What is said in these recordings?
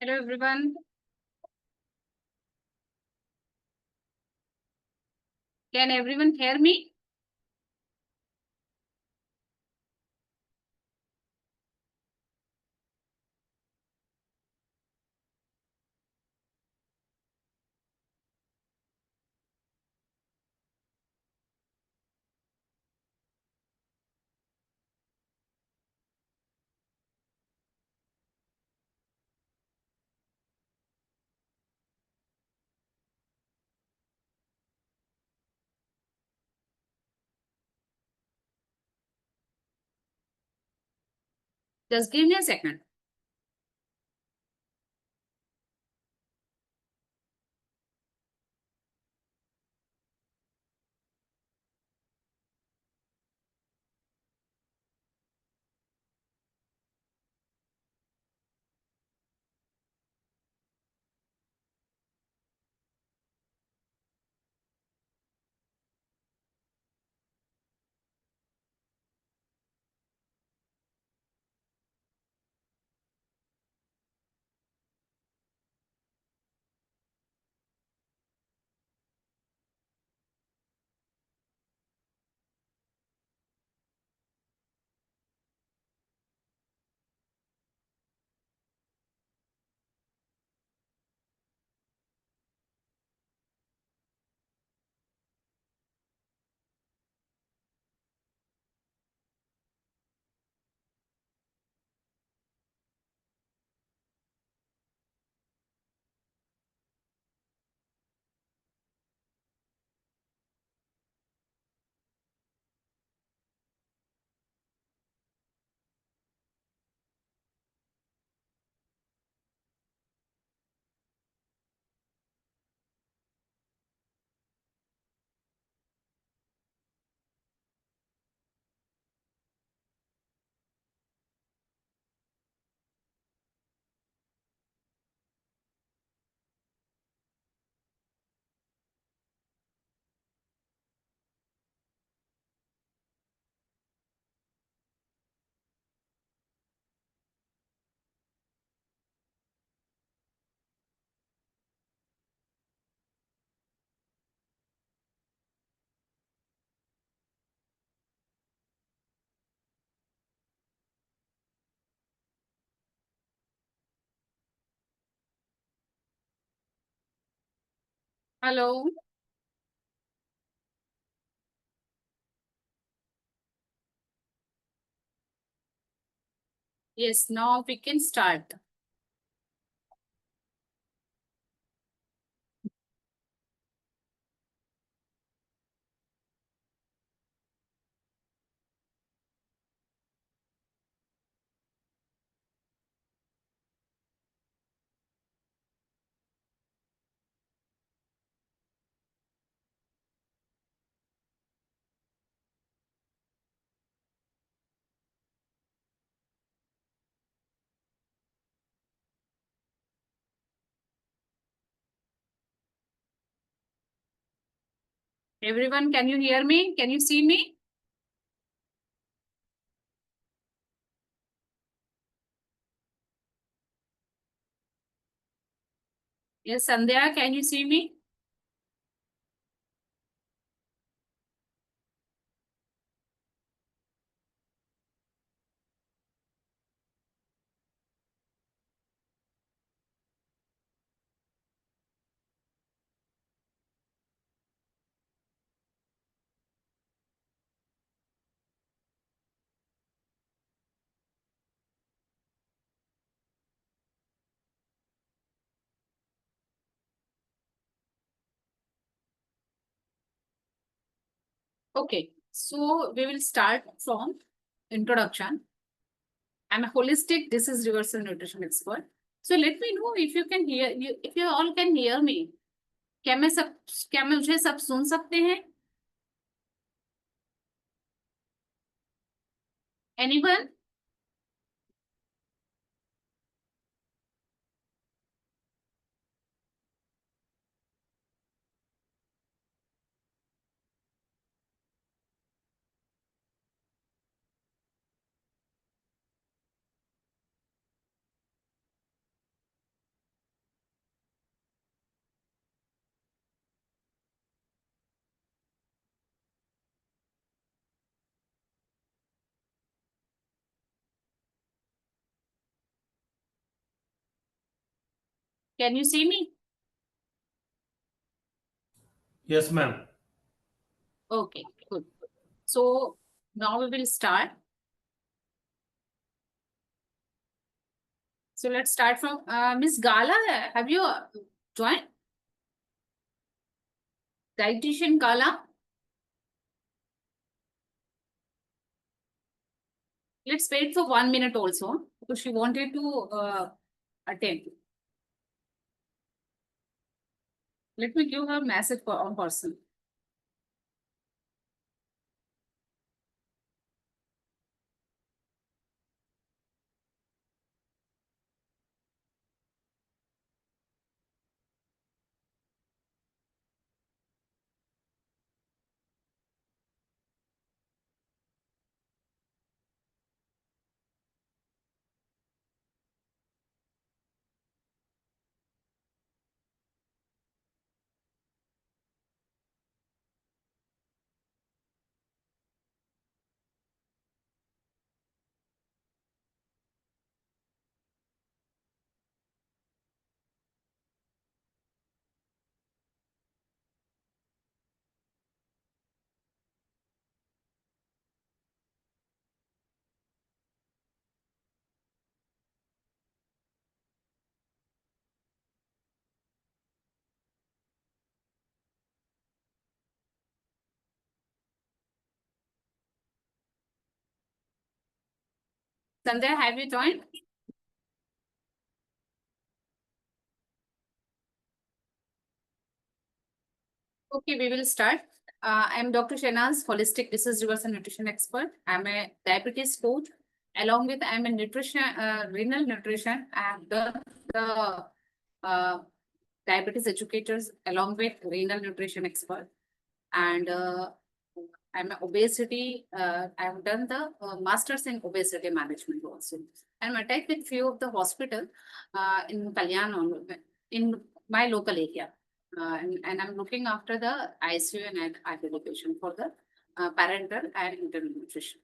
Hello everyone. Can everyone hear me? Just give me a second. Hello. Yes, now we can start. Everyone, can you hear me? Can you see me? Yes, Sandhya, can you see me? Okay, so we will start from introduction. I'm a holistic disease reversal nutrition expert. So let me know if you can hear you if you all can hear me. क्या मैं मुझे सब सुन सकते हैं? Anyone? Can you see me? Yes, ma'am. Okay, good. So now we will start. So let's start from Miss Gala. Have you joined? Dietitian Gala. Let's wait for 1 minute also because she wanted to attend. Let me give her message for on person. Sandhya, have you joined? Okay, we will start. I'm Dr. Shenaz, holistic disease reversal nutrition expert. I'm a diabetes coach. Along with I'm a nutrition, renal nutrition. I've done the diabetes educators along with renal nutrition expert. And I'm a obesity. I've done the masters in obesity management also. I'm attached with few of the hospital in Kalyan in my local area. And I'm looking after the ICU and IPD patient for the parental and internal nutrition.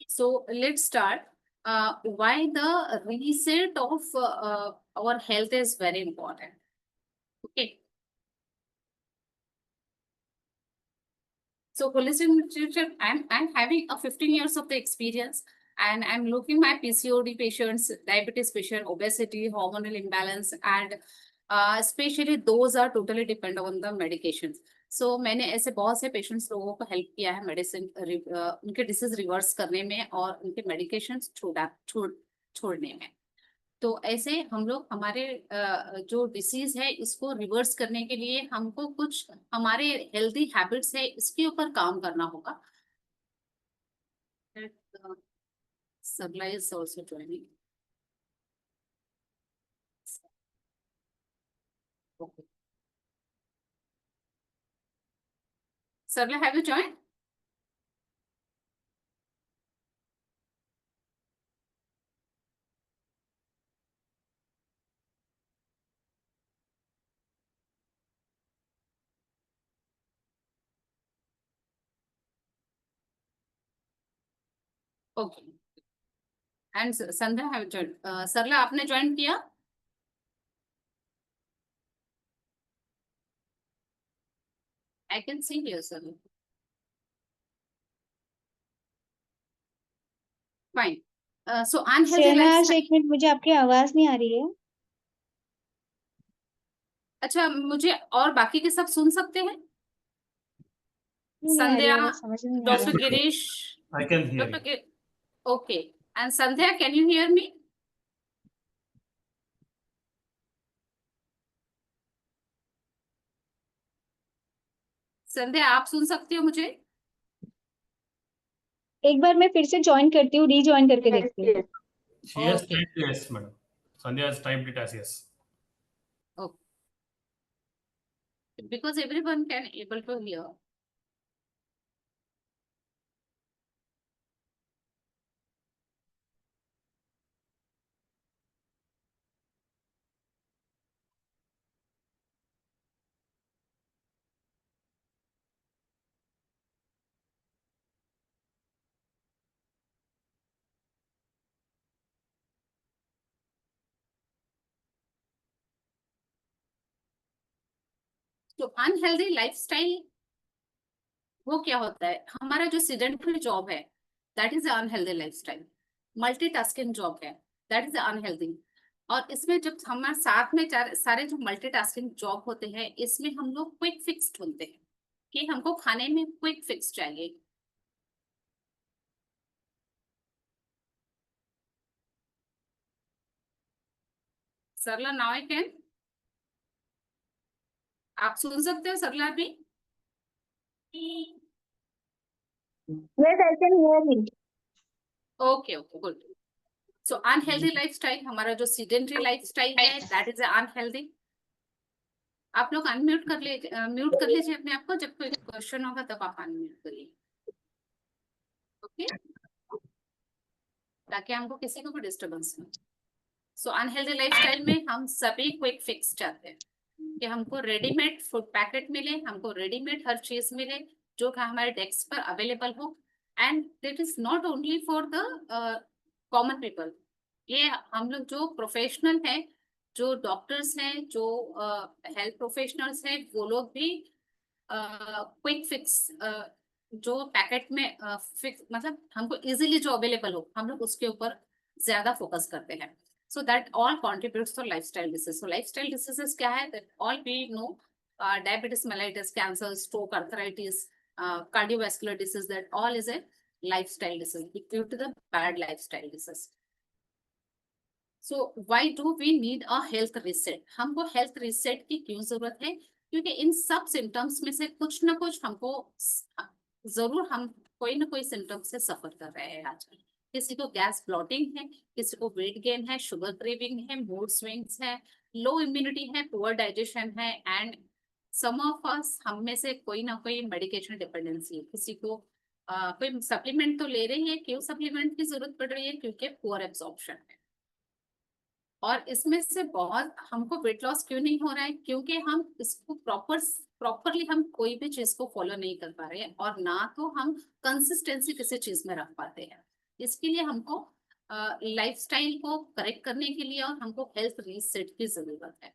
So let's start. Why the reset of our health is very important. Okay. So holistic nutrition, I'm having a 15 years of the experience and I'm looking my PCOD patients, diabetes patient, obesity, hormonal imbalance, and especially those are totally dependent on the medications. So मैंने ऐसे बहुत से patients लोगों को help किया है medicine उनके disease reverse करने में और उनके मेडिकेशंस छोड़ने में। तो ऐसे हम लोग हमारे जो डिसीज है इसको रिवर्स करने के लिए हमको कुछ हमारे हेल्दी हैबिट्स है इसके ऊपर काम करना होगा। Sarla is also joining. Okay. Sarla, have you joined? Okay. And Sandhya have joined. Sarla, आपने join किया? I can see you, Sarla. Fine. So unhealthy Shahnaz lifestyle. एक मिनट मुझे आपकी आवाज नहीं आ रही है। अच्छा, मुझे और बाकी के सब सुन सकते हैं? क्यों नहीं आ रही Sandhya, आवाज समझ नहीं आ Yes, Dr. रहा। ma'am. Girish. I can hear Dr. you. Okay. And Sandhya, can you hear me? संध्या आप सुन सकते हो मुझे? एक बार मैं फिर से ज्वाइन करती हूँ, रीजॉइन करके देखती हूँ। She has Okay. typed yes, madam. Sandhya has typed it as yes. Okay. Because everyone can able to hear. तो अनहेल्दी लाइफस्टाइल वो क्या होता है, हमारा जो सिडेंटरी जॉब है that is unhealthy lifestyle, multitasking job है दैट इज अनहेल्दी। और इसमें जब हमारे साथ में सारे जो मल्टीटास्किंग जॉब होते हैं इसमें हम लोग क्विक फिक्स ढूंढते हैं कि हमको खाने में क्विक फिक्स चाहिए। सरला नाउ आई कैन, आप सुन सकते हो सरला भी? Yes, I can hear you. Okay okay good. So unhealthy lifestyle, हमारा जो सीडेंटरी लाइफस्टाइल है दैट इज अनहेल्दी। आप लोग अनम्यूट कर ले, म्यूट कर लीजिए अपने आप को, जब कोई क्वेश्चन होगा तब आप अनम्यूट करिए, ओके, ताकि हमको किसी को भी डिस्टर्बेंस ना। सो अनहेल्दी लाइफस्टाइल में हम सभी क्विक फिक्स चाहते हैं कि हमको रेडीमेड फूड पैकेट मिले, हमको रेडीमेड हर चीज मिले जो कि हमारे डेस्क पर अवेलेबल हो। And that is not only for the common people, ये हम लोग जो प्रोफेशनल है, जो डॉक्टर्स हैं, जो हेल्थ प्रोफेशनल्स हैं, वो लोग भी क्विक फिक्स जो पैकेट में फिक्स मतलब हमको इजीली जो अवेलेबल हो हम लोग उसके ऊपर ज्यादा फोकस करते हैं। So that all contributes to lifestyle disease. So lifestyle diseases क्या है? That all we know, diabetes mellitus, cancer, stroke, arthritis, cardiovascular disease, that all is a lifestyle disease due to the bad lifestyle disease. So why do we need a health reset? हमको health reset की क्यों जरूरत है? क्योंकि इन सब symptoms में से कुछ ना कुछ हमको जरूर हम कोई ना कोई सिम्टम से सफर कर रहे हैं आजकल। किसी को गैस ब्लॉटिंग है, किसी को वेट गेन है, शुगर क्रेविंग है, मूड स्विंग्स है, लो इम्यूनिटी है, पुअर डाइजेशन है, एंड सम ऑफ अस हम में से कोई ना कोई मेडिकेशन डिपेंडेंसी है। किसी को कोई सप्लीमेंट तो ले रही है, क्यों सप्लीमेंट की जरूरत पड़ रही है? क्योंकि पुअर एब्जॉर्प्शन है। और इसमें से बहुत हमको वेट लॉस क्यों नहीं हो रहा है? क्योंकि हम इसको प्रॉपरली हम कोई भी चीज को फॉलो नहीं कर पा रहे हैं, और ना तो हम कंसिस्टेंसी किसी चीज में रख पाते हैं। इसके लिए हमको लाइफस्टाइल को करेक्ट करने के लिए और हमको हेल्थ रीसेट की जरूरत है।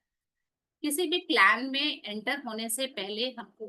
किसी भी प्लान में एंटर होने से पहले हमको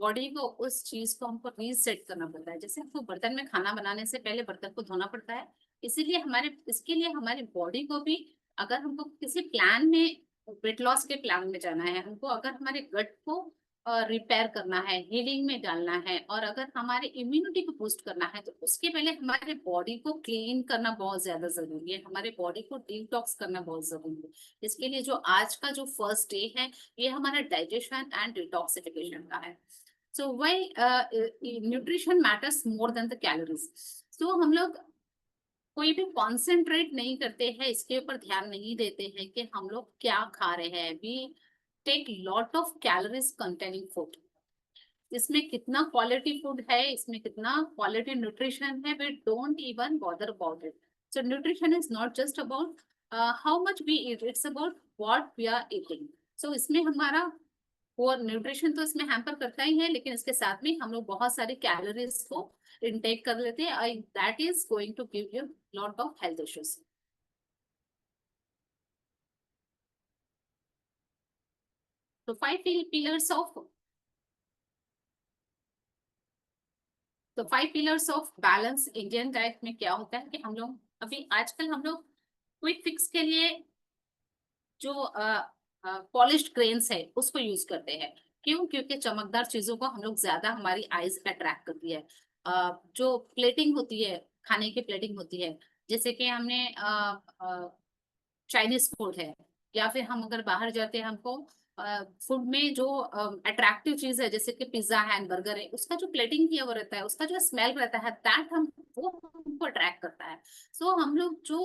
बॉडी को उस चीज को हमको रीसेट करना पड़ता है। जैसे हमको बर्तन में खाना बनाने से पहले बर्तन को धोना पड़ता है, इसीलिए इसके लिए हमारी बॉडी को भी, अगर हमको किसी प्लान में वेट लॉस के प्लान में जाना है, हमको अगर हमारे गट को रिपेयर करना है, हीलिंग में डालना है, और अगर हमारे इम्यूनिटी को बूस्ट करना है, तो उसके पहले हमारे बॉडी को क्लीन करना बहुत ज्यादा जरूरी है, हमारे बॉडी को डिटॉक्स करना बहुत जरूरी है। इसके लिए जो आज का जो फर्स्ट डे है ये हमारा डाइजेशन एंड डिटॉक्सिफिकेशन का है। So why nutrition matters more than the calories. So हम लोग कोई भी कॉन्सेंट्रेट नहीं करते हैं, इसके ऊपर ध्यान नहीं देते हैं कि हम लोग क्या खा रहे हैं। We take lot of calories containing food, इसमें कितना क्वालिटी फूड है, इसमें कितना क्वालिटी न्यूट्रिशन है, we don't even bother about it. So nutrition is not just about how much we eat, it's about what we are eating. So इसमें हमारा वो nutrition तो इसमें हैम्पर करता ही है, लेकिन इसके साथ में हम लोग बहुत सारी कैलोरीज को इनटेक कर लेते हैं, that is going to give you lot of health issues. तो 5 pillars of balance Indian diet में क्या होता है कि हम लोग अभी आजकल हम लोग क्विक फिक्स के लिए जो पॉलिश्ड ग्रेन्स है उसको यूज करते हैं। क्यों? क्योंकि चमकदार चीजों को हम लोग ज्यादा हमारी आईज अट्रैक्ट करती है। जो प्लेटिंग होती है, खाने की प्लेटिंग होती है, जैसे कि हमने चाइनीज फूड है, या फिर हम अगर बाहर जाते हैं, हमको फूड में जो अट्रैक्टिव चीज है जैसे कि पिज्जा है, बर्गर है, उसका जो प्लेटिंग किया हुआ रहता है, उसका जो स्मेल रहता है, दैट वो हमको अट्रैक्ट करता है। सो हम लोग जो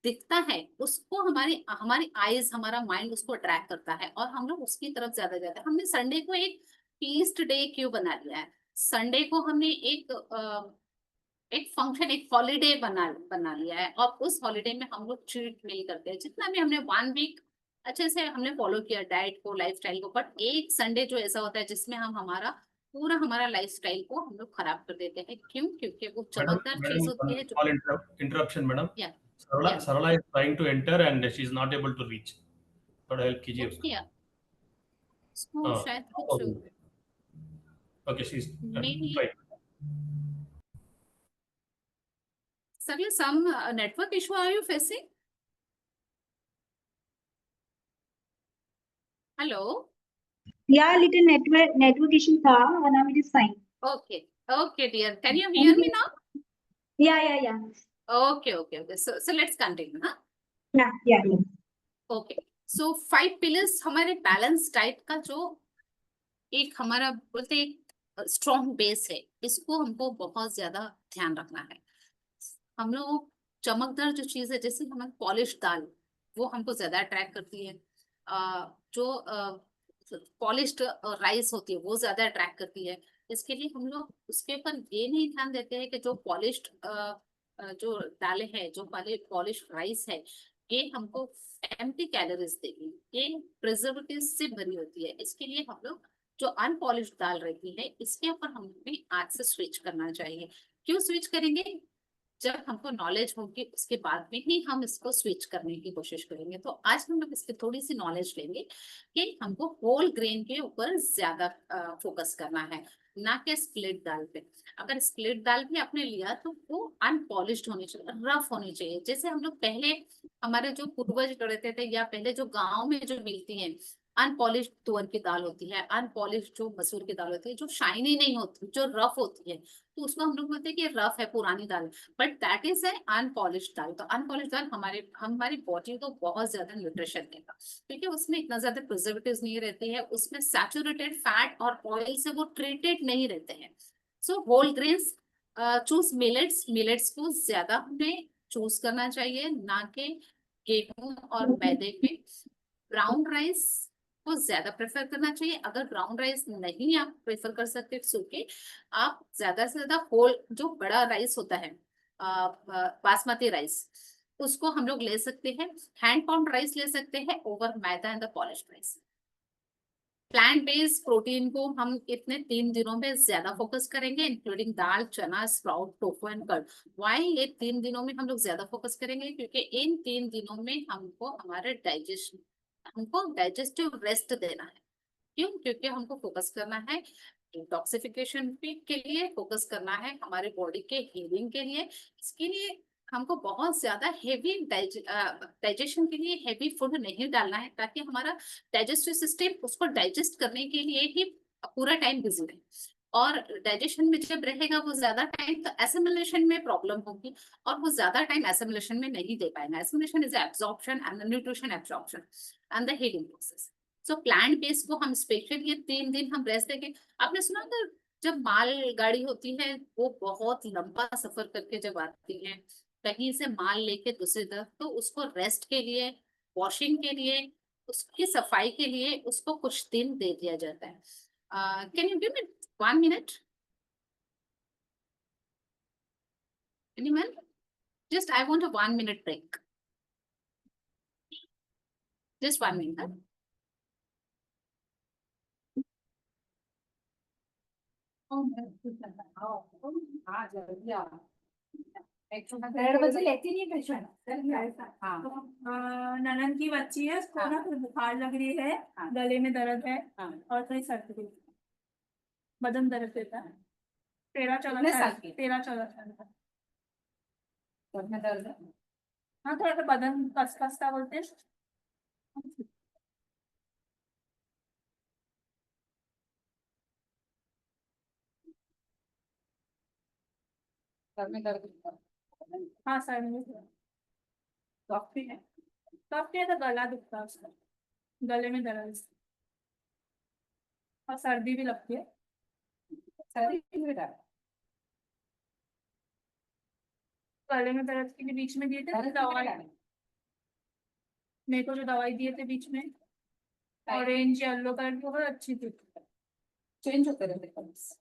दिखता है उसको हमारी आईज, हमारा माइंड उसको अट्रैक्ट करता है, और हम लोग उसकी तरफ ज्यादा जाते हैं। हमने संडे को एक फीस्ट डे क्यों बना लिया है? संडे को हमने एक फंक्शन, एक हॉलीडे बना लिया है, और उस हॉलीडे में हम लोग चीट मील करते हैं। जितना भी हमने 1 वीक अच्छे से हमने फॉलो किया डाइट को, लाइफस्टाइल को, बट एक संडे जो ऐसा होता है जिसमें हम हमारा लाइफस्टाइल को हम लोग खराब कर देते हैं। क्यों? क्योंकि वो चमकदार चीज होती है जो interruption madam. Yeah. Sarala is trying to enter and she is not able to reach. थोड़ा हेल्प कीजिए उसको। इसको हाँ, शायद कुछ okay, she's maybe right. Sarla, some network issue are you facing? Hello. Yeah, little network issue tha, and now it is fine. Okay. Okay, dear. Can you hear me now? Yeah. Okay. So let's continue. Huh? Yeah. Okay so 5 pillars हमारे balance diet का जो एक हमारा बोलते एक strong base है, इसको हमको बहुत ज्यादा ध्यान रखना है। हम लोग चमकदार जो चीज है, जैसे हमारी पॉलिश दाल, वो हमको ज्यादा अट्रैक्ट करती है। जो पॉलिश्ड राइस होती है वो ज्यादा अट्रैक्ट करती है। इसके लिए हम लोग उसके ऊपर ये नहीं ध्यान देते हैं कि जो पॉलिश्ड जो दालें हैं, जो पॉलिश राइस है, ये हमको एम्प्टी कैलोरीज देगी, ये प्रिजर्वेटिव से भरी होती है। इसके लिए हम लोग जो अनपॉलिश्ड दाल रहती है, इसके ऊपर हमें आज से स्विच करना चाहिए। क्यों स्विच करेंगे? जब हमको नॉलेज होगी उसके बाद में ही हम इसको स्विच करने की कोशिश करेंगे। तो आज हम लोग इसकी थोड़ी सी नॉलेज लेंगे कि हमको होल ग्रेन के ऊपर ज्यादा फोकस करना है, ना कि स्प्लिट दाल पे। अगर स्प्लिट दाल भी आपने लिया तो वो अनपॉलिश्ड होनी चाहिए, रफ होनी चाहिए। जैसे हम लोग पहले हमारे जो पूर्वज रहते थे, या पहले जो गाँव में जो मिलती है अनपॉलिश्ड तुअर की दाल होती है, अनपॉलिश्ड जो मसूर की दाल होती है, जो शाइनी नहीं होती, जो रफ होती है, तो उसको हम लोग बोलते हैं कि रफ है, पुरानी दाल। But that is a unpolished dal. तो अनपॉलिश्ड दाल हमारी बॉडी को बहुत ज्यादा न्यूट्रिशन देगा, क्योंकि उसमें इतना ज्यादा प्रिजर्वेटिव्स नहीं रहते हैं, उसमें सैचुरेटेड फैट और ऑयल से वो ट्रीटेड नहीं रहते हैं। So whole grains choose millets. Millets को ज्यादा हमें चूज करना चाहिए, ना कि गेहूं और मैदे पे। ब्राउन राइस को ज्यादा प्रेफर करना चाहिए। अगर ब्राउन राइस नहीं आप प्रेफर कर सकते सूखे, आप ज्यादा से ज्यादा होल जो बड़ा राइस होता है, बासमती राइस, उसको हम लोग ले सकते हैं। हैंड पाउंड राइस ले सकते हैं over maida and the polished rice. Plant based protein को हम इतने 3 दिनों में ज्यादा फोकस करेंगे, including dal, chana, sprout, tofu and curd. Why ये 3 दिनों में हम लोग ज्यादा फोकस करेंगे? क्योंकि इन 3 दिनों में हमको डाइजेस्टिव रेस्ट देना है। क्यों? क्योंकि हमको फोकस करना है डिटॉक्सिफिकेशन के लिए, फोकस करना है हमारे बॉडी के हीलिंग के लिए। इसके लिए हमको बहुत ज्यादा हेवी डाइजेशन के लिए हेवी फूड नहीं डालना है, ताकि हमारा डाइजेस्टिव सिस्टम उसको डाइजेस्ट करने के लिए ही पूरा टाइम बिजी रहे। और डाइजेशन में जब रहेगा वो ज्यादा टाइम, तो एसिमिलेशन में प्रॉब्लम होगी, और वो ज्यादा टाइम एसिमिलेशन में नहीं दे पाएगा। Assimilation is absorption and nutrition absorption and the healing process. So plant based को हम स्पेशली ये 3 दिन हम रेस्ट देंगे। आपने सुना था जब माल गाड़ी होती है, वो बहुत लंबा सफर करके जब आती है कहीं से माल लेके दूसरी तरफ, तो उसको रेस्ट के लिए, वॉशिंग के लिए, उसकी सफाई के लिए उसको कुछ दिन दे दिया जाता है। Can you give me 1 minute? Anyone? Just I want a 1 minute break. Just 1 minute. Huh? डेढ़ बजे लेती नहीं पेशेंट। हाँ। ननन की बच्ची है, उसको ना थोड़ी बुखार लग रही है, गले में दर्द है और थोड़ी सर्दी, बदन दर्द देता है। 13-14 साल की। 13-14 साल का। सर में दर्द है? हाँ, थोड़ा सा बदन कसता बोलते हैं। सर में दर्द? हाँ, सर में डॉक्टर है? तो गला दुखता है उसका, गले में दर्द और सर्दी भी लगती है। सर्दी बेटा? गले में दर्द के लिए बीच में दिए थे दवाई, मेरे को जो दवाई दिए थे बीच में, ऑरेंज येलो कलर की, बहुत अच्छी थी। चेंज होते रहते कलर्स।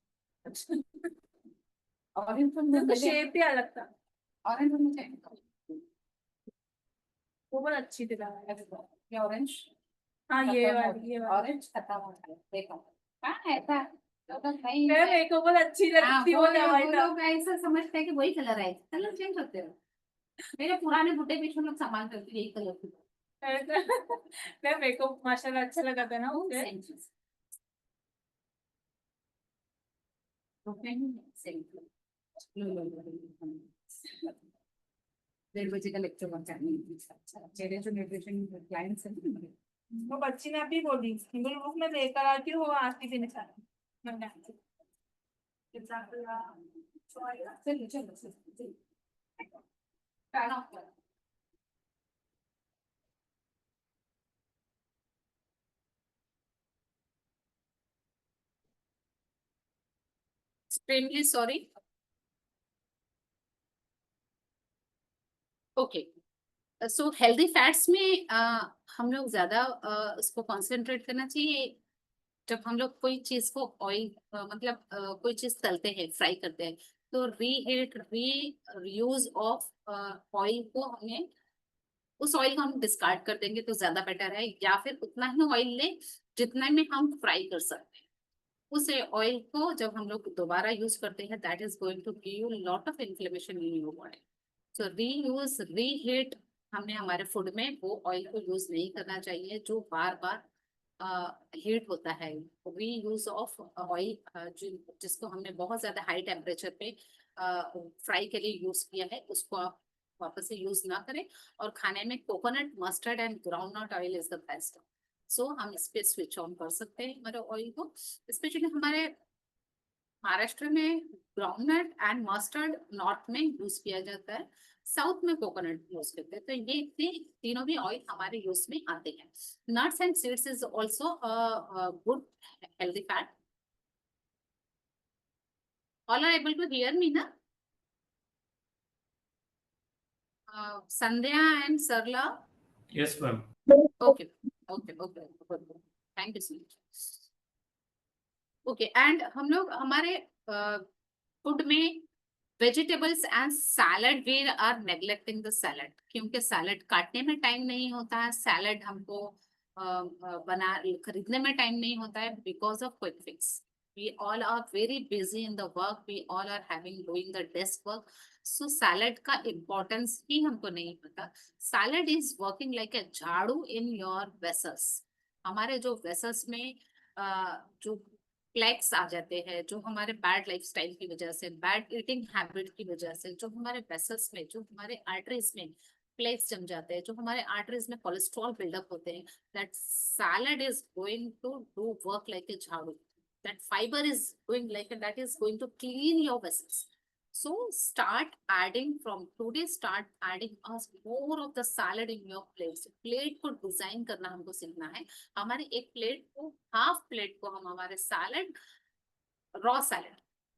ऑरेंज तो शेप ही अलग था। ऑरेंज में चेंज, वो बहुत अच्छी थी दवाई। ये ऑरेंज? हाँ, ये वाली ऑरेंज खत्म हो गया, देखो। हाँ ऐसा तो नहीं मेरे है। को बहुत अच्छी लगती वो दवाई। वो लोग ऐसा समझते हैं कि वही कलर है, कलर चेंज होते हैं। मेरे पुराने बुढ़े पेशेंट लोग संभाल करते यही कलर की। मेरे को माशाल्लाह अच्छा लगा था ना उसे। Okay. Same. लो 1:30 का लेक्चर बचा नहीं। मेरे जो न्यूट्रिशन क्लाइंट्स हैं ना, वो बच्ची ने अभी बोली सिंगल बुक में लेकर आती हूँ, वो आती भी नहीं सारी। चलो चलो चलो फैन ऑफ कर। Extremely sorry. Okay, so healthy fats में हम लोग ज्यादा उसको कंसंट्रेट करना चाहिए। जब हम लोग कोई चीज को ऑयल मतलब कोई चीज तलते हैं, फ्राई करते हैं, तो रीहीट रीयूज ऑफ ऑयल को हमें, उस ऑयल को हम डिस्कार्ड कर देंगे तो ज्यादा बेटर है, या फिर उतना ही ऑयल ले जितना में हम फ्राई कर सकते हैं। उस ऑयल को जब हम लोग दोबारा यूज करते हैं, that is going to give you lot of inflammation in your body. So reuse reheat, हमने हमारे फूड में वो ऑयल को यूज नहीं करना चाहिए जो बार बार हीट होता है। रीयूज ऑफ ऑयल जिसको हमने बहुत ज्यादा हाई टेम्परेचर पे फ्राई के लिए यूज किया है, उसको आप वापस से यूज ना करें। और खाने में coconut, mustard and groundnut oil is the best. So हम इस पे स्विच ऑन कर सकते हैं हमारे ऑयल को। स्पेशली हमारे महाराष्ट्र में ग्राउंडनट एंड मस्टर्ड नॉर्थ में यूज किया जाता है, साउथ में कोकोनट यूज करते हैं। तो ये तीनों भी ऑयल हमारे यूज में आते हैं। Nuts and seeds is also good healthy fat. All are able to hear me ना? Sandhya and Sarla? Yes, ma'am. Okay okay okay, thank you so much. Okay, and हम लोग हमारे फूड में vegetables and salad, we are neglecting the salad, क्योंकि salad काटने में time नहीं होता है, सैलड हमको बना खरीदने में टाइम नहीं होता है because of quick fix. We all are very busy in the work. We all are having doing the desk work. So salad का importance ही हमको नहीं पता। Salad is working like a झाड़ू in your vessels. हमारे जो vessels में जो plex आ जाते हैं, जो हमारे बैड लाइफस्टाइल की वजह से, बैड ईटिंग हैबिट की वजह से, जो हमारे वेसल्स में, जो हमारे आर्टरीज में प्लेक्स जम जाते हैं, जो हमारे आर्टरीज में कोलेस्ट्रॉल बिल्डअप होते हैं, that salad is going to do work like a jhadu. That fiber is going like that is going to clean your vessels. So start adding from today, start adding us more of the salad in your plates. Plate को design करना हमको सीखना है। हमारे एक plate को, half plate को हम हमारे सैलड, रॉ सैलड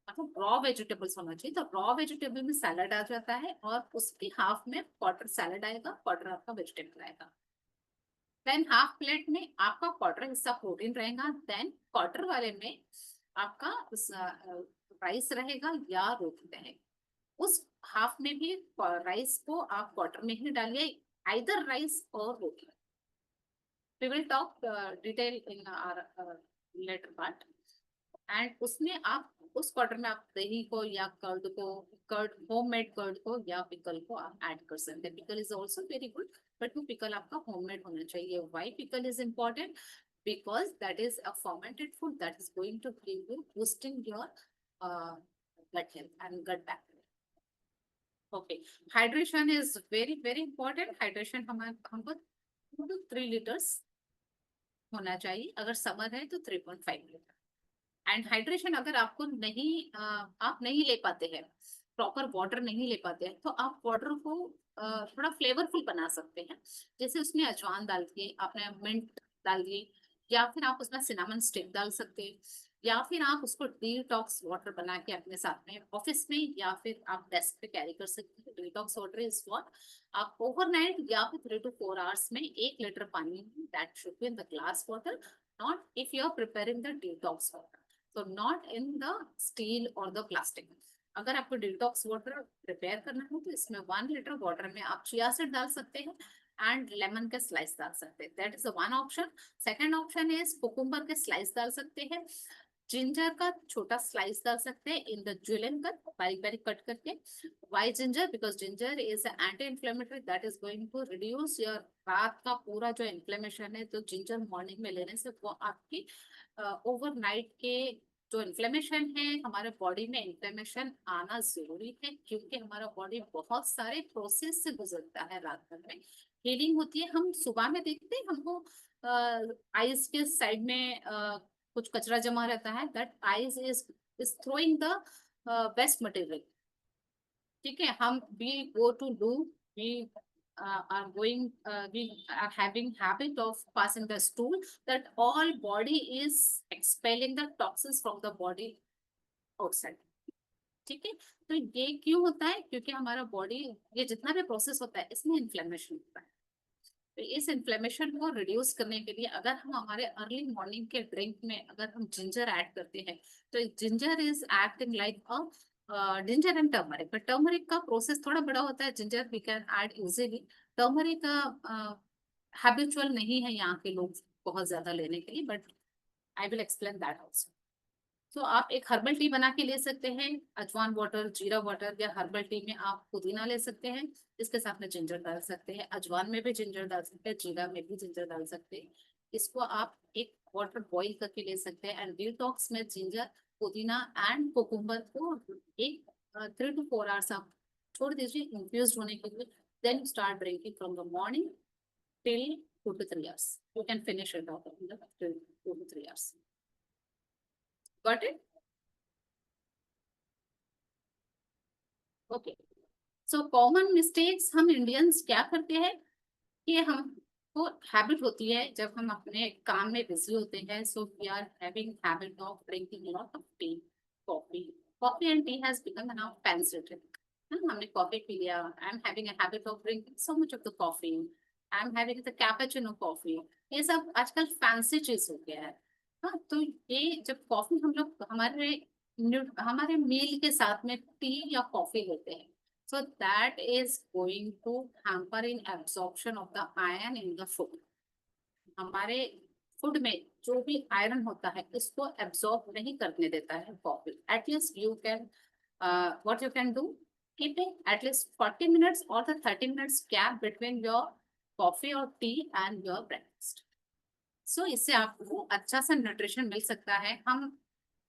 मतलब रॉ वेजिटेबल्स होना चाहिए, तो रॉ वेजिटेबल में सैलड आ जाता है, और उसकी हाफ में क्वार्टर सैलड आएगा, क्वार्टर आपका वेजिटेबल आएगा। देन हाफ प्लेट में आपका क्वार्टर हिस्सा प्रोटीन रहेगा, देन क्वार्टर वाले में आपका राइस रहेगा या रोटी रहेगा। उस हाफ में भी राइस को आप क्वार्टर में ही डालिए, आइदर राइस और roti. We will talk detail in our later part. And उसमें आप उस क्वार्टर में आप दही को या कर्ड होममेड कर्ड को या पिकल को आप ऐड कर सकते हैं। Pickle is also very good, but वो पिकल आपका होममेड होना चाहिए। Why pickle is important? Because that is a fermented food that is going to give you boosting your gut health and gut bacteria. Okay, hydration is very very important. Hydration हमको 2 to 3 liters होना चाहिए, अगर summer है तो 3.5 litre. And hydration अगर आपको नहीं आप नहीं ले पाते हैं, प्रॉपर वाटर नहीं ले पाते हैं, तो आप वाटर को थोड़ा फ्लेवरफुल बना सकते हैं। जैसे उसमें अजवाइन डाल दिए, आपने मिंट डाल दिए, या फिर आप उसमें सिनेमन स्टिक डाल सकते हैं, या फिर आप उसको डिटॉक्स वाटर बना के अपने साथ में ऑफिस में या फिर आप डेस्क पे कैरी कर सकते हैं। डिटॉक्स वाटर इज व्हाट आप ओवरनाइट या फिर 3 to 4 आवर्स में 1 लीटर पानी, that should be in the glass water, not if you are preparing the detox water, तो नॉट इन द स्टील और द प्लास्टिक। अगर आपको डिटॉक्स वाटर प्रिपेयर करना हो तो इसमें 1 लीटर वाटर में आप चिया सीड डाल सकते हैं एंड लेमन के स्लाइस डाल सकते हैं, that is one option. Second option is cucumber के स्लाइस डाल सकते हैं, जिंजर का छोटा स्लाइस डाल सकते हैं इन द जुलियन कट, बारीक बारीक कट करके। Why ginger? Because ginger is anti inflammatory, that is going to reduce your रात का पूरा जो इन्फ्लेमेशन है। तो जिंजर मॉर्निंग में लेने से वो आपकी ओवरनाइट के जो इन्फ्लेमेशन है हमारे बॉडी में, इन्फ्लेमेशन आना जरूरी है क्योंकि हमारा बॉडी बहुत सारे प्रोसेस से गुजरता है। रात भर में हीलिंग होती है। हम सुबह में देखते हैं हमको आईज के साइड में कुछ कचरा जमा रहता है, that eyes is throwing the waste material. ठीक है, हम we go to do, we are going we are having habit of passing the stool, that all body is expelling the toxins from the body outside। ठीक है, तो ये क्यों होता है? क्योंकि हमारा बॉडी, ये जितना भी प्रोसेस होता है इसमें इन्फ्लेमेशन होता है। तो इस इन्फ्लेमेशन को रिड्यूस करने के लिए अगर हम हमारे अर्ली मॉर्निंग के ड्रिंक में अगर हम जिंजर ऐड करते हैं, तो ginger is acting like a ginger and turmeric. But turmeric का प्रोसेस थोड़ा बड़ा होता है, ginger we can add easily. Turmeric का हैबिचुअल नहीं है यहाँ के लोग बहुत ज्यादा लेने के लिए, but I will explain that also. तो आप एक हर्बल टी बना के ले सकते हैं, अजवान वाटर, जीरा वाटर, या हर्बल टी में आप पुदीना ले सकते हैं, इसके साथ में जिंजर डाल सकते हैं, अजवान में भी जिंजर डाल सकते हैं, जीरा में भी जिंजर डाल सकते हैं। इसको आप एक वाटर बॉईल करके ले सकते हैं एंड डिटॉक्स में जिंजर, पुदीना एंड कोकुम्बर को एक 3 to 4 आवर्स आप छोड़ दीजिए इन्फ्यूज होने के लिए। Then start drinking from the morning till 2 to 3 hours. You can finish it off in the 2 to 3 hours. Got it? Okay. So common mistakes हम इंडियंस क्या करते हैं कि हमको हैबिट होती है जब हम अपने काम में बिजी होते हैं, so we are having habit of drinking lot of tea, coffee. Coffee and tea has become now fancy drink. हमने कॉफी पी लिया, I am having a habit of drinking so much of the coffee, I am having the cappuccino coffee. ये सब आजकल fancy चीज हो गया है। हाँ, तो ये जब कॉफी हम लोग हमारे मील के साथ में टी या कॉफी लेते हैं, so that is going to hamper in absorption of the iron in the food। हमारे फूड में जो भी आयरन होता है इसको एब्सॉर्ब नहीं करने देता है coffee. At least you can what you can do, keeping at least 40 minutes or the 30 minutes gap between your coffee or tea and your breakfast। सो इससे आपको अच्छा सा न्यूट्रिशन मिल सकता है। हम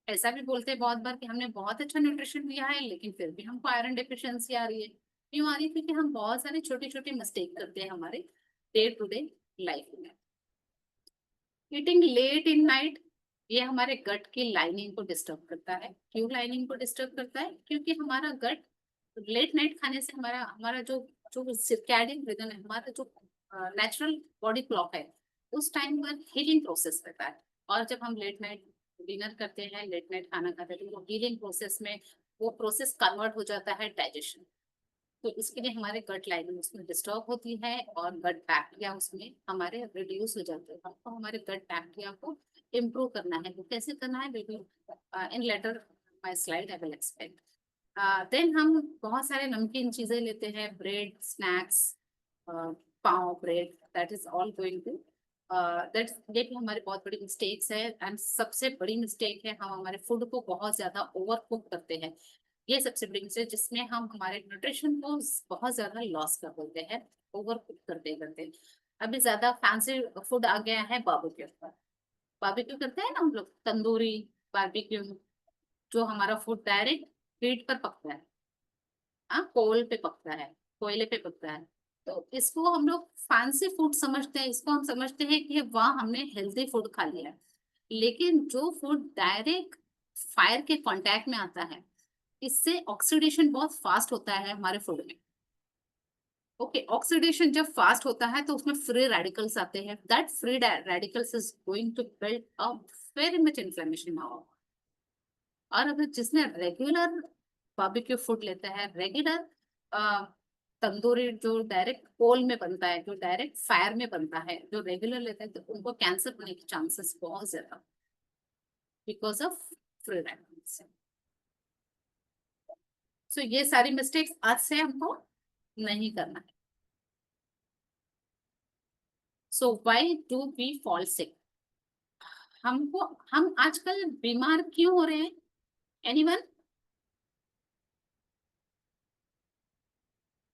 ऐसा भी बोलते हैं बहुत बार कि हमने बहुत अच्छा न्यूट्रिशन लिया है लेकिन फिर भी हमको आयरन डेफिशिएंसी आ रही है। क्यों आ रही है? क्योंकि हम बहुत सारे छोटे छोटे मिस्टेक करते हैं हमारे डे टू डे लाइफ में। ईटिंग लेट इन नाइट, ये हमारे गट की लाइनिंग को डिस्टर्ब करता है। क्यों लाइनिंग को डिस्टर्ब करता है? क्योंकि हमारा गट लेट नाइट खाने से हमारा जो जो सर्कैडियन रिदम है, हमारा जो नेचुरल बॉडी क्लॉक है, उस टाइम पर हीलिंग प्रोसेस रहता है। और जब हम लेट नाइट डिनर करते हैं, लेट नाइट खाना खाते हैं, तो हीलिंग प्रोसेस में वो प्रोसेस कन्वर्ट हो जाता है डाइजेशन। तो इसके लिए हमारे गट लाइनिंग उसमें डिस्टर्ब होती है और गट बैक्टीरिया उसमें हमारे रिड्यूस हो जाते हैं। तो हमारे गट बैक्टीरिया को इम्प्रूव करना है। तो कैसे करना है, in later my slide I will explain. Then हम बहुत सारे नमकीन चीजें लेते हैं, bread, snacks, pav bread, that is all going to ये भी हमारी बहुत बड़ी मिस्टेक्स है। एंड सबसे बड़ी मिस्टेक है, हम हमारे फूड को बहुत ज्यादा ओवर कुक करते हैं। ये सबसे बड़ी मिस्टेक जिसमें हम हमारे न्यूट्रिशन को बहुत ज्यादा लॉस कर देते हैं ओवर कुक करते करते। अभी ज्यादा फैंसी फूड आ गया है बारबेक्यू पर। बारबेक्यू करते हैं ना हम लोग, तंदूरी बारबेक्यू, जो हमारा फूड डायरेक्ट हीट पर पकता है, कोल पे पकता है, कोयले पे पकता है। तो इसको हम लोग फैंसी फूड समझते हैं, इसको हम समझते हैं कि वाह हमने हेल्दी फूड खा लिया। लेकिन जो फूड डायरेक्ट फायर के कांटेक्ट में आता है, इससे ऑक्सीडेशन बहुत फास्ट होता है हमारे फूड में। ओके, ऑक्सीडेशन जब फास्ट होता है तो उसमें फ्री रेडिकल्स आते हैं। That free radicals is going to build up very much inflammation. और अगर जिसने रेगुलर बारबेक्यू फूड लेता है, रेगुलर तंदूरी जो डायरेक्ट कोल में बनता है, जो डायरेक्ट फायर में बनता है, जो रेगुलर लेता है, तो उनको कैंसर होने के चांसेस बहुत ज्यादा because of free radicals. So ये सारी मिस्टेक्स आज से हमको नहीं करना है। So why do we fall sick? हम आजकल बीमार क्यों हो रहे हैं?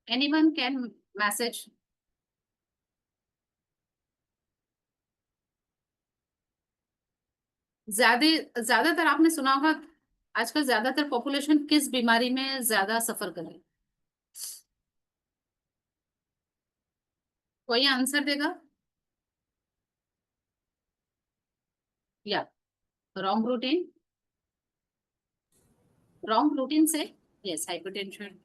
Anyone can message? ज्यादातर आपने सुना होगा आजकल ज्यादातर पॉपुलेशन किस बीमारी में ज्यादा सफर कर रही है? कोई आंसर देगा? या रॉन्ग रूटीन, रॉन्ग रूटीन से यस हाइपरटेंशन,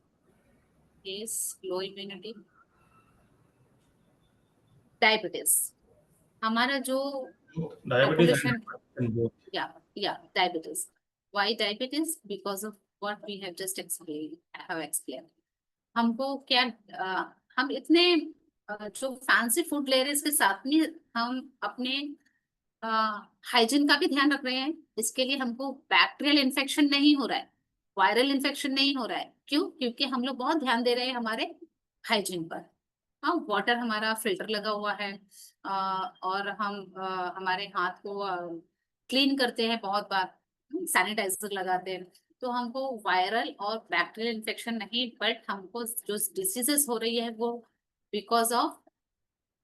यस लो इम्यूनिटी, डायबिटीज। हमारा जो Diabetes population, and both. yeah, diabetes. Why diabetes? Because of what we have just explained, I have explained. हमको क्या हम इतने जो फैंसी फूड ले रहे हैं इसके साथ में हम अपने हाइजीन का भी ध्यान रख रहे हैं। इसके लिए हमको बैक्टीरियल इन्फेक्शन नहीं हो रहा है, वायरल इन्फेक्शन नहीं हो रहा है। क्यों? क्योंकि हम लोग बहुत ध्यान दे रहे हैं हमारे हाइजीन पर। हाँ, वाटर हमारा फिल्टर लगा हुआ है, और हम हमारे हाथ को क्लीन करते हैं बहुत बार, सैनिटाइजर लगाते हैं। तो हमको वायरल और बैक्टीरियल इन्फेक्शन नहीं, बट हमको जो डिसीजेस हो रही है वो बिकॉज ऑफ